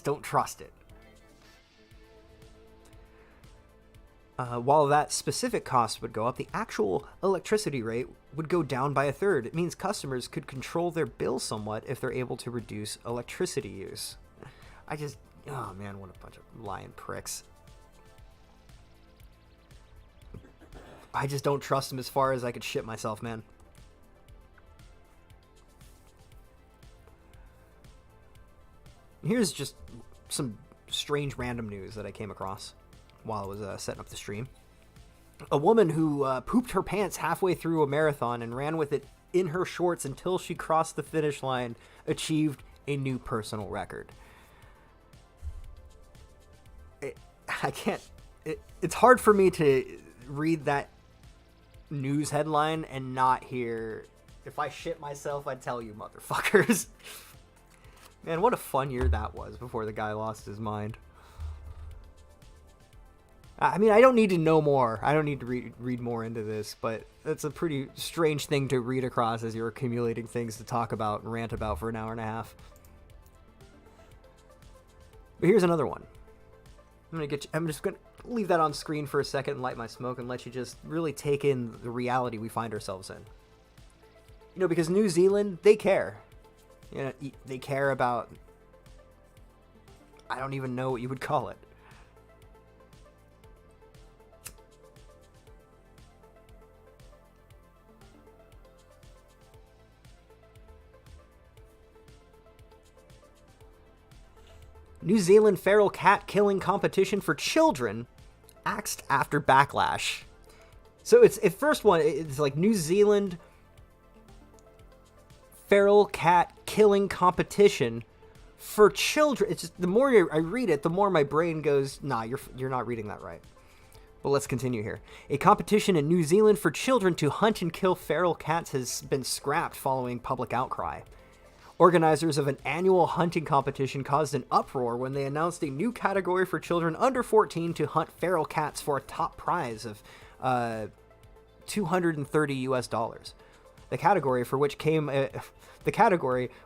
don't trust it. While that specific cost would go up, the actual electricity rate would go down by a third. It means customers could control their bills somewhat if they're able to reduce electricity use. Oh man, what a bunch of lying pricks. I just don't trust them as far as I could shit myself, man. Here's just some strange random news that I came across while I was setting up the stream. A woman who pooped her pants halfway through a marathon and ran with it in her shorts until she crossed the finish line achieved a new personal record. It's hard for me to read that news headline and not hear, if I shit myself, I'd tell you motherfuckers. Man, what a fun year that was before the guy lost his mind. I mean, I don't need to know more. I don't need to read more into this, but that's a pretty strange thing to read across as you're accumulating things to talk about and rant about for an hour and a half. But here's another one. I'm just gonna leave that on screen for a second and light my smoke and let you just really take in the reality we find ourselves in. You know, because New Zealand, they care. You know, they care about, I don't even know what you would call it. New Zealand feral cat killing competition for children axed after backlash. So it's first one, it's like New Zealand feral cat killing competition for children. It's just, the more I read it, the more my brain goes, nah, you're not reading that right. But let's continue here. A competition in New Zealand for children to hunt and kill feral cats has been scrapped following public outcry. Organizers of an annual hunting competition caused an uproar when they announced a new category for children under 14 to hunt feral cats for a top prize of $230. The category,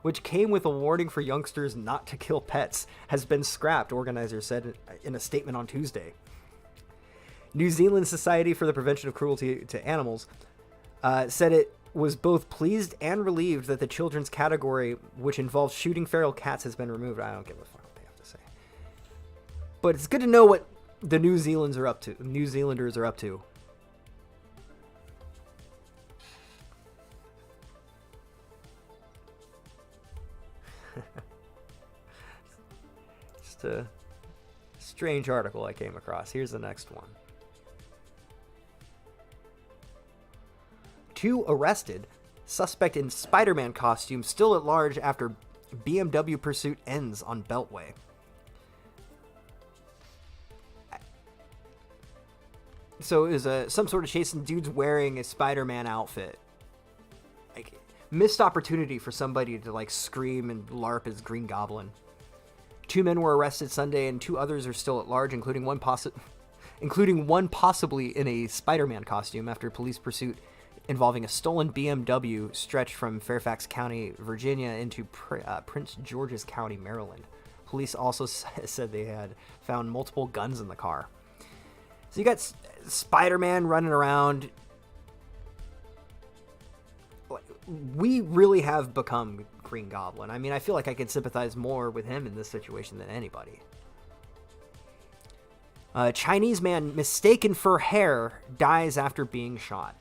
which came with a warning for youngsters not to kill pets, has been scrapped, organizers said in a statement on Tuesday. New Zealand Society for the Prevention of Cruelty to Animals said it was both pleased and relieved that the children's category, which involves shooting feral cats, has been removed. I don't give a fuck what they have to say. But it's good to know what the New Zealanders are up to. Just a strange article I came across. Here's the next one. 2 arrested. Suspect in Spider-Man costume still at large after BMW pursuit ends on Beltway. So it was some sort of chase and dude's wearing a Spider-Man outfit. Like, missed opportunity for somebody to like scream and LARP as Green Goblin. 2 men were arrested Sunday and 2 others are still at large, including one possibly in a Spider-Man costume after police pursuit involving a stolen BMW stretched from Fairfax County, Virginia into Prince George's County, Maryland. Police also said they had found multiple guns in the car. So you got Spider-Man running around. We really have become Green Goblin. I mean, I feel like I can sympathize more with him in this situation than anybody. A Chinese man mistaken for hair dies after being shot.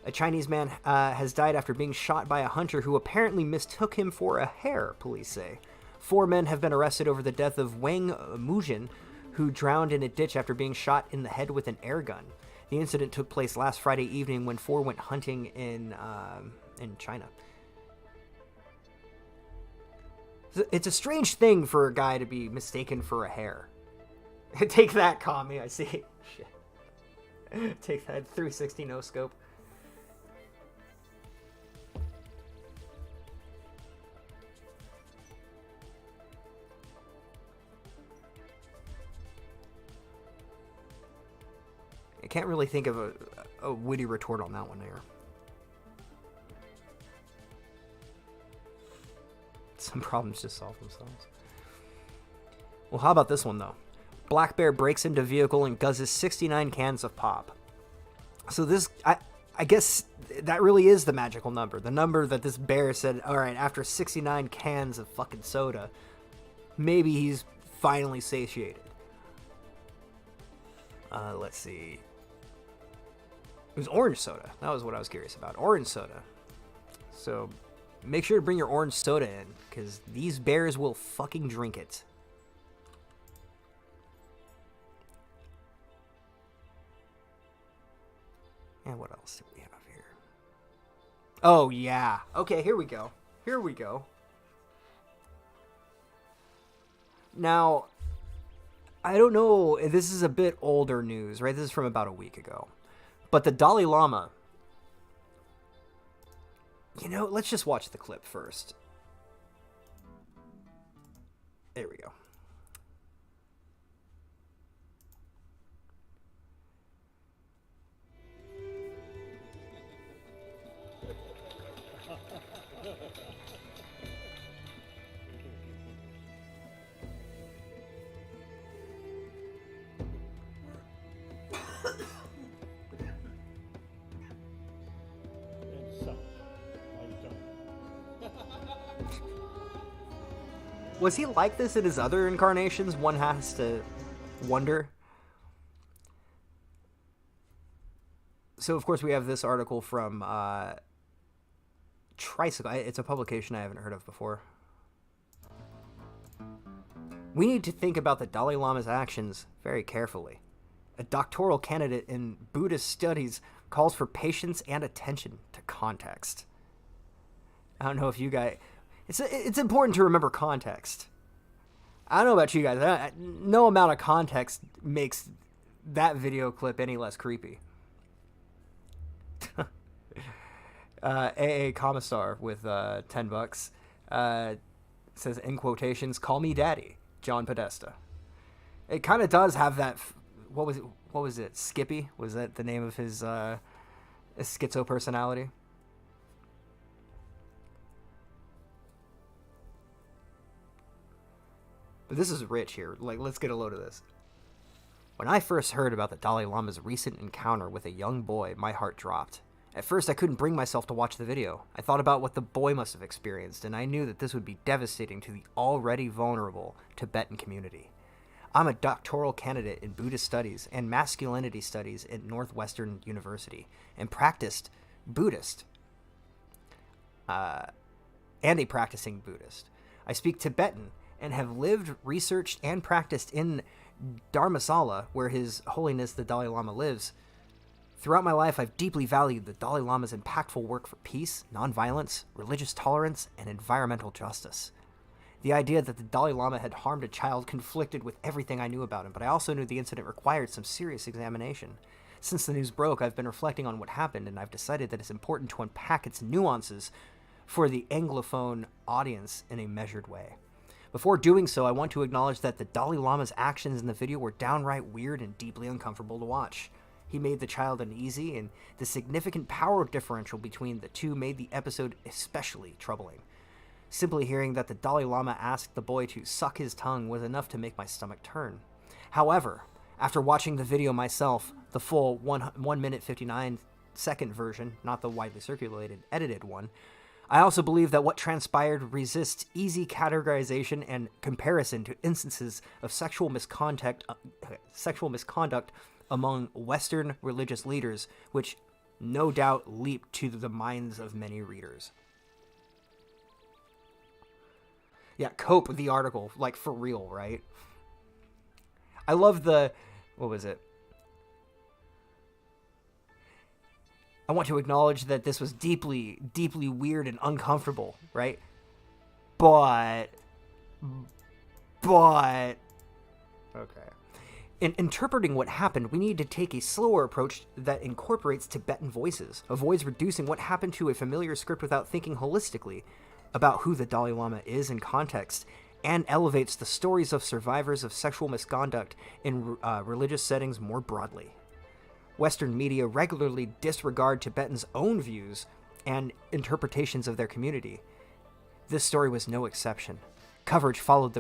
A Chinese man has died after being shot by a hunter who apparently mistook him for a hare, police say. 4 men have been arrested over the death of Wang Mujin, who drowned in a ditch after being shot in the head with an air gun. The incident took place last Friday evening when 4 went hunting in China. It's a strange thing for a guy to be mistaken for a hare. Take that, commie. I see. Shit. Take that 360 no scope. I can't really think of a witty retort on that one there. Some problems just solve themselves. Well, how about this one, though? Black bear breaks into vehicle and guzzes 69 cans of pop. So this, I guess that really is the magical number. The number that this bear said, all right, after 69 cans of fucking soda, maybe he's finally satiated. Let's see. It was orange soda. That was what I was curious about. Orange soda. So make sure to bring your orange soda in, because these bears will fucking drink it. And what else do we have here? Oh, yeah. Okay, here we go. Here we go. Now, I don't know. This is a bit older news, right? This is from about a week ago. But the Dalai Lama... You know, let's just watch the clip first. There we go. Was he like this in his other incarnations? One has to wonder. So, of course, we have this article from Tricycle. It's a publication I haven't heard of before. We need to think about the Dalai Lama's actions very carefully. A doctoral candidate in Buddhist studies calls for patience and attention to context. I don't know if you guys... It's important to remember context. I don't know about you guys. No amount of context makes that video clip any less creepy. AA Commissar with $10 says, in quotations, "Call me daddy, John Podesta." It kind of does have that... What was it? Skippy? Was that the name of his schizo personality? But this is rich here. Like, let's get a load of this. When I first heard about the Dalai Lama's recent encounter with a young boy, my heart dropped. At first, I couldn't bring myself to watch the video. I thought about what the boy must have experienced, and I knew that this would be devastating to the already vulnerable Tibetan community. I'm a doctoral candidate in Buddhist studies and masculinity studies at Northwestern University, and practiced Buddhist, and a practicing Buddhist. I speak Tibetan, and have lived, researched, and practiced in Dharamsala, where His Holiness the Dalai Lama lives. Throughout my life, I've deeply valued the Dalai Lama's impactful work for peace, nonviolence, religious tolerance, and environmental justice. The idea that the Dalai Lama had harmed a child conflicted with everything I knew about him, but I also knew the incident required some serious examination. Since the news broke, I've been reflecting on what happened, and I've decided that it's important to unpack its nuances for the Anglophone audience in a measured way. Before doing so, I want to acknowledge that the Dalai Lama's actions in the video were downright weird and deeply uncomfortable to watch. He made the child uneasy, and the significant power differential between the two made the episode especially troubling. Simply hearing that the Dalai Lama asked the boy to suck his tongue was enough to make my stomach turn. However, after watching the video myself, the full 1 minute 59 second version, not the widely circulated edited one, I also believe that what transpired resists easy categorization and comparison to instances of sexual misconduct among Western religious leaders, which no doubt leaped to the minds of many readers. Yeah, cope with the article, like for real, right? I love the... What was it? I want to acknowledge that this was deeply, deeply weird and uncomfortable, right? But... Okay. In interpreting what happened, we need to take a slower approach that incorporates Tibetan voices, avoids reducing what happened to a familiar script without thinking holistically about who the Dalai Lama is in context, and elevates the stories of survivors of sexual misconduct in religious settings more broadly. Western media regularly disregard Tibetans' own views and interpretations of their community. This story was no exception. Coverage followed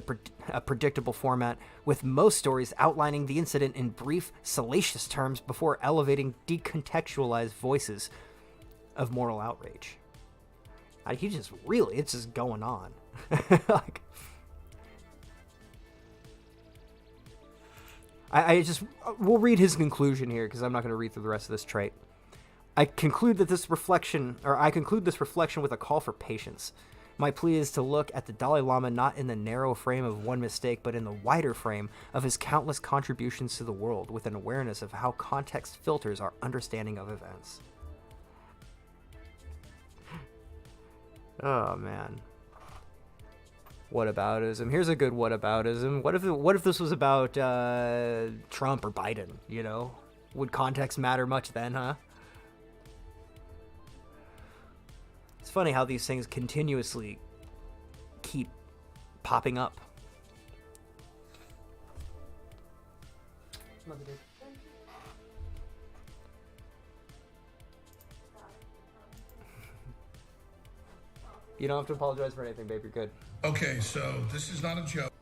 a predictable format, with most stories outlining the incident in brief, salacious terms before elevating decontextualized voices of moral outrage. It's just going on. Like, we'll read his conclusion here because I'm not going to read through the rest of this trait. I conclude this reflection with a call for patience. My plea is to look at the Dalai Lama not in the narrow frame of one mistake, but in the wider frame of his countless contributions to the world, with an awareness of how context filters our understanding of events. Oh, man. Whataboutism. Here's a good whataboutism. What if this was about Trump or Biden, you know? Would context matter much then, huh? It's funny how these things continuously keep popping up. You don't have to apologize for anything, babe. You're good. Okay, so this is not a joke.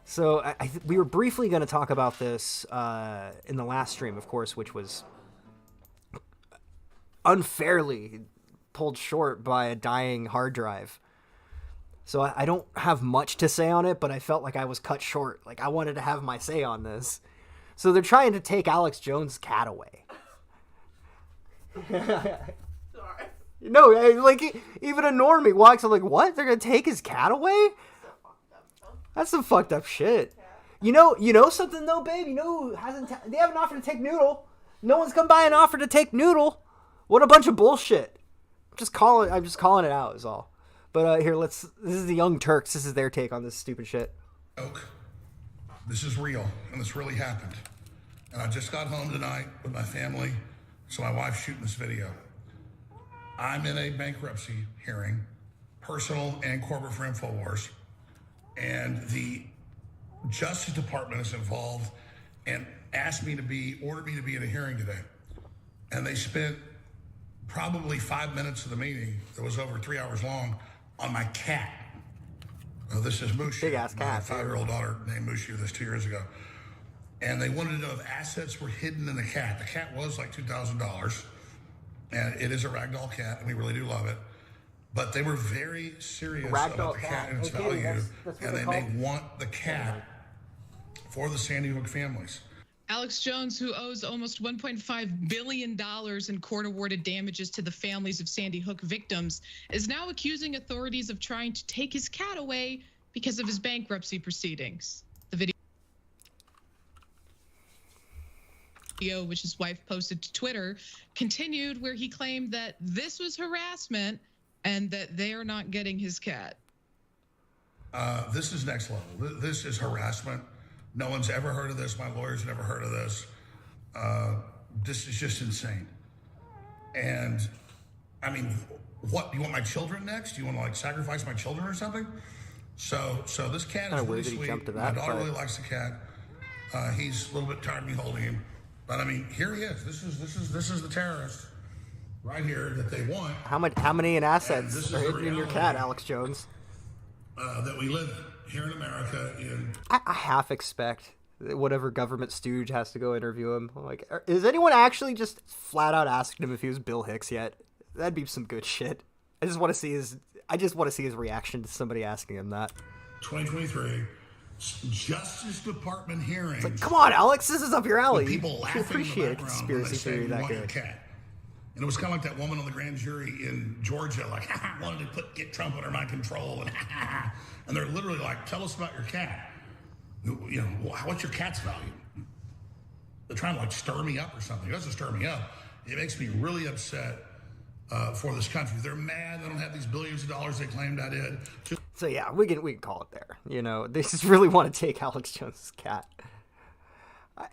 So we were briefly going to talk about this in the last stream, of course, which was unfairly pulled short by a dying hard drive. So I don't have much to say on it, but I felt like I was cut short. Like, I wanted to have my say on this. So they're trying to take Alex Jones' cat away. Sorry. No, like, even a normie walks up like, what? They're going to take his cat away? That's some fucked up shit. You know something though, babe? You know who hasn't? They haven't offered to take Noodle. No one's come by and offered to take Noodle. What a bunch of bullshit. I'm just calling it out is all. But here, this is the Young Turks. This is their take on this stupid shit. This is real, and this really happened. And I just got home tonight with my family, so my wife's shooting this video. I'm in a bankruptcy hearing, personal and corporate for InfoWars. And the Justice Department is involved and ordered me to be in a hearing today. And they spent probably 5 minutes of the meeting, that was over 3 hours long, on my cat. This is Mushu. Big ass cat. My 5-year-old daughter named Mushu this 2 years ago. And they wanted to know if assets were hidden in the cat. The cat was like $2,000. And it is a ragdoll cat, and we really do love it. But they were very serious about the cat and its value, and they may want the cat for the Sandy Hook families. Alex Jones, who owes almost $1.5 billion in court-awarded damages to the families of Sandy Hook victims, is now accusing authorities of trying to take his cat away because of his bankruptcy proceedings. The video, which his wife posted to Twitter, continued where he claimed that this was harassment and that they are not getting his cat. This is next level. This is harassment. No one's ever heard of this. My lawyer's never heard of this. This is just insane. And, I mean, what? You want my children next? Do you want to, like, sacrifice my children or something? So this cat is really sweet. My daughter really likes the cat. He's a little bit tired of me holding him. But, I mean, here he is. This is the terrorist. Right here that they want. How many in assets are hidden in your cat, Alex Jones? That we live in here in America. I half expect that whatever government stooge has to go interview him. Like, is anyone actually just flat out asking him if he was Bill Hicks yet? That'd be some good shit. I just want to see his reaction to somebody asking him that. 2023 Justice Department hearings. Like, come on, Alex, this is up your alley. People laughing appreciate a conspiracy theory that good. And it was kind of like that woman on the grand jury in Georgia, like, wanted to get Trump under my control, and they're literally like, tell us about your cat. You know, what's your cat's value? They're trying to like stir me up or something. It doesn't stir me up. It makes me really upset for this country. They're mad. They don't have these billions of dollars they claimed I did. So yeah, we can call it there. You know, they just really want to take Alex Jones' cat.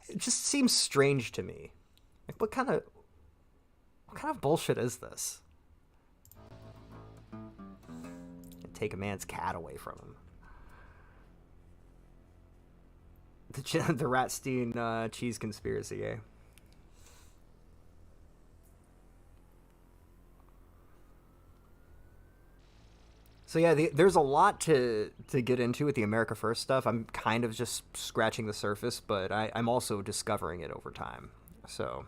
It just seems strange to me. Like, what kind of bullshit is this? Take a man's cat away from him. The Ratstein cheese conspiracy, eh? So yeah, there's a lot to get into with the America First stuff. I'm kind of just scratching the surface, but I'm also discovering it over time. So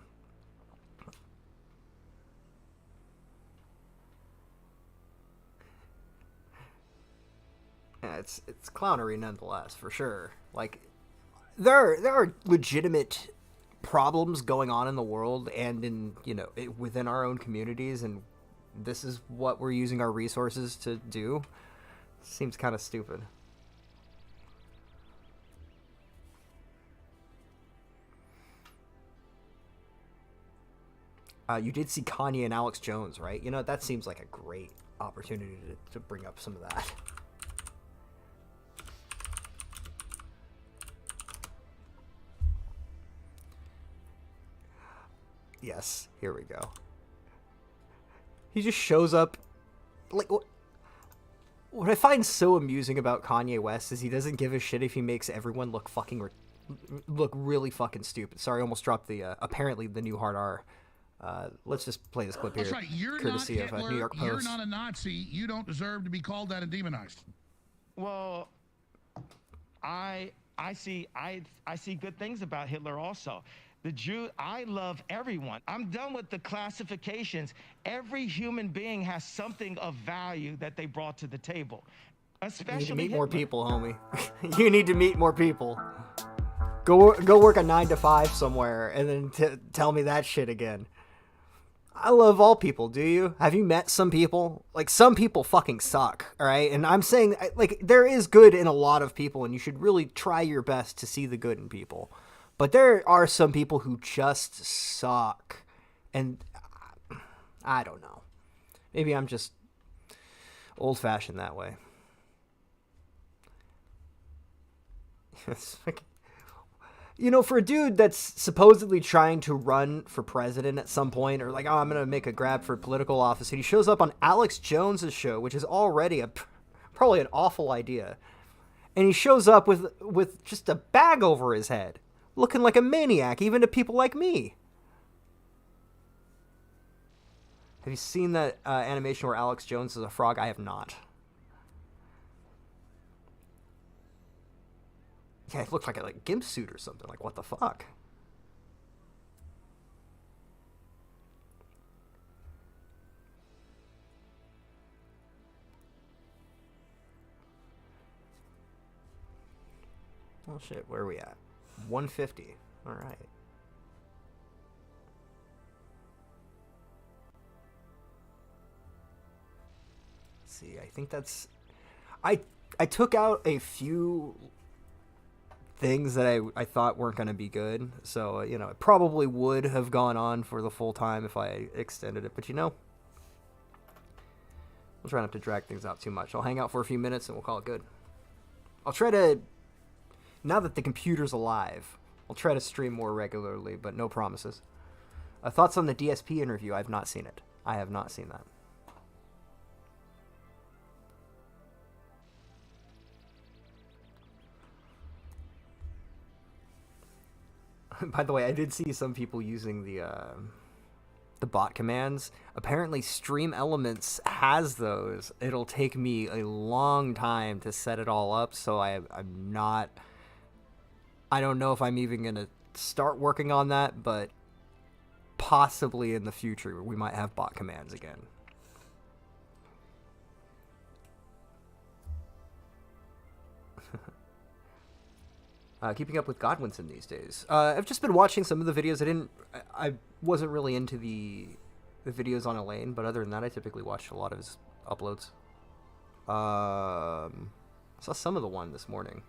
yeah, it's clownery nonetheless, for sure. Like there are legitimate problems going on in the world and in within our own communities, and this is what we're using our resources to do. Seems kind of stupid. You did see Kanye and Alex Jones, right? That seems like a great opportunity to bring up some of that. Yes, here we go. He just shows up. Like, what I find so amusing about Kanye West is he doesn't give a shit if he makes everyone look look really fucking stupid. Sorry, I almost dropped the apparently the new hard R. Let's just play this clip here. That's right. You're courtesy not Hitler, of New York Post. You're not a Nazi. You don't deserve to be called that and demonized. Well, I see good things about Hitler also. The Jew, I love everyone. I'm done with the classifications. Every human being has something of value that they brought to the table. Especially you need to meet Hitler. more people, homie. You need to meet more people. Go work a 9 to 5 somewhere and then tell me that shit again. I love all people, do you? Have you met some people? Like, some people fucking suck, all right? And I'm saying, like, there is good in a lot of people, and you should really try your best to see the good in people. But there are some people who just suck. And I don't know. Maybe I'm just old-fashioned that way. For a dude that's supposedly trying to run for president at some point, or like, oh, I'm going to make a grab for political office, and he shows up on Alex Jones's show, which is already probably an awful idea. And he shows up with just a bag over his head, looking like a maniac, even to people like me. Have you seen that animation where Alex Jones is a frog? I have not. Yeah, it looked like a gimp suit or something. Like, what the fuck? Oh shit, where are we at? 150. All right. Let's see, I think that's... I took out a few things that I thought weren't going to be good. So, it probably would have gone on for the full time if I extended it. But, we'll try not to drag things out too much. I'll hang out for a few minutes and we'll call it good. I'll try to... Now that the computer's alive, I'll try to stream more regularly, but no promises. Thoughts on the DSP interview? I've not seen it. I have not seen that. By the way, I did see some people using the bot commands. Apparently, Stream Elements has those. It'll take me a long time to set it all up, so I'm not... I don't know if I'm even going to start working on that, but possibly in the future we might have bot commands again. Keeping up with Godwinson these days. I've just been watching some of the videos. I wasn't really into the videos on Elaine, but other than that, I typically watch a lot of his uploads. I saw some of the one this morning.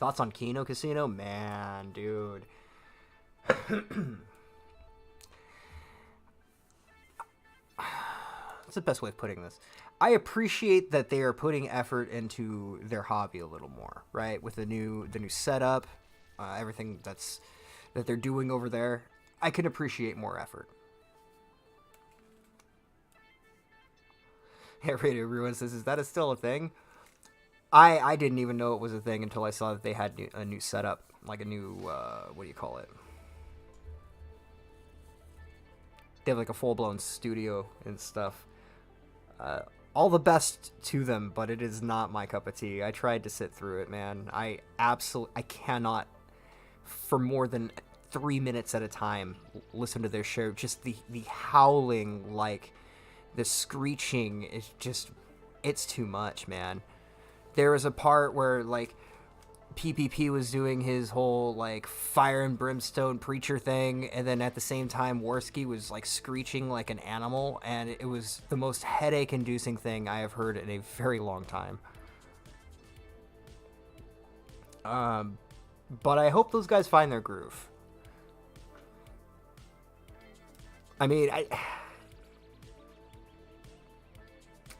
Thoughts on Kino Casino? Man, dude. What's the best way of putting this? I appreciate that they are putting effort into their hobby a little more, right? With the new setup, everything that they're doing over there. I can appreciate more effort. Hey, Radio Ruin says, is that still a thing? I didn't even know it was a thing until I saw that they had a new setup, like a new, what do you call it? They have like a full-blown studio and stuff. all the best to them, but it is not my cup of tea. I tried to sit through it, man. I cannot, for more than 3 minutes at a time, listen to their show. Just the howling, like, the screeching is just, it's too much, man. There was a part where, like, PPP was doing his whole, like, fire and brimstone preacher thing, and then at the same time, Worski was, like, screeching like an animal, and it was the most headache-inducing thing I have heard in a very long time. But I hope those guys find their groove. I mean, I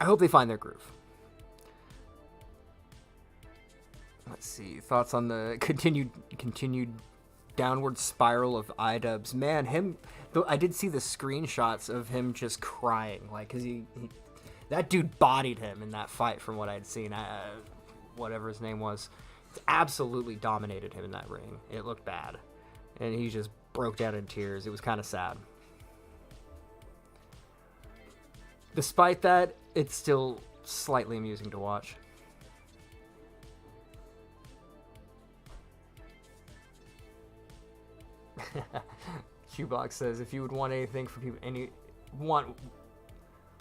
hope they find their groove. Let's see, thoughts on the continued downward spiral of iDubbbz. Man, I did see the screenshots of him just crying, like, cause that dude bodied him in that fight from what I'd seen. Whatever his name was, absolutely dominated him in that ring. It looked bad, and he just broke down in tears. It was kind of sad. Despite that, it's still slightly amusing to watch. Shoebox says, if you would want anything for people,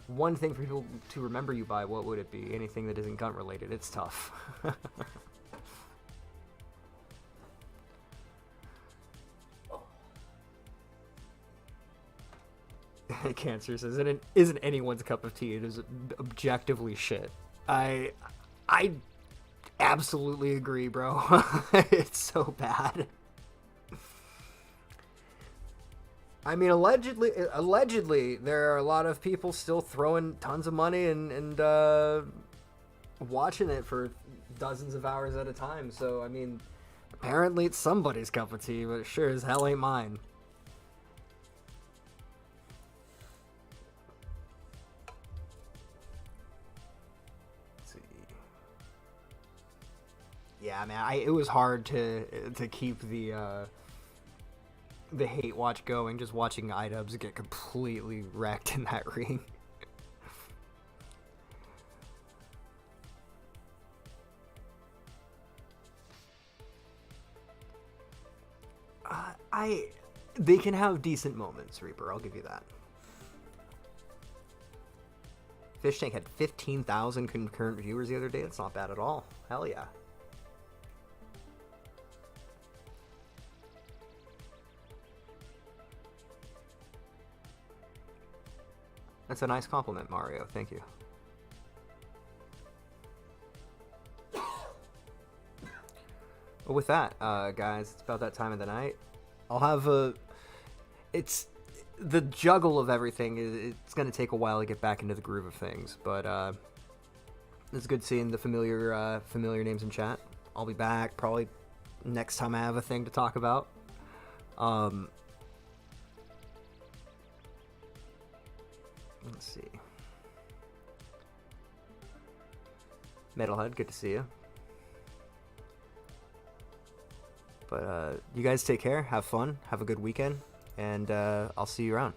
one thing for people to remember you by, what would it be? Anything that isn't gun related. It's tough. Cancer says, it isn't anyone's cup of tea. It is objectively shit. I absolutely agree, bro. It's so bad. I mean, allegedly, there are a lot of people still throwing tons of money and watching it for dozens of hours at a time. So, I mean, apparently it's somebody's cup of tea, but it sure as hell ain't mine. Let's see. Yeah, man, it was hard to keep the hate watch going, just watching iDubbbz get completely wrecked in that ring. They can have decent moments, Reaper, I'll give you that. Fish Tank had 15,000 concurrent viewers the other day. That's not bad at all. Hell yeah. That's a nice compliment, Mario. Thank you. Well, with that, guys, it's about that time of the night. I'll have it's the juggle of everything. It's going to take a while to get back into the groove of things, but it's good seeing the familiar names in chat. I'll be back probably next time I have a thing to talk about. Let's see. Metalhead, good to see you. But you guys take care, have fun, have a good weekend, and I'll see you around.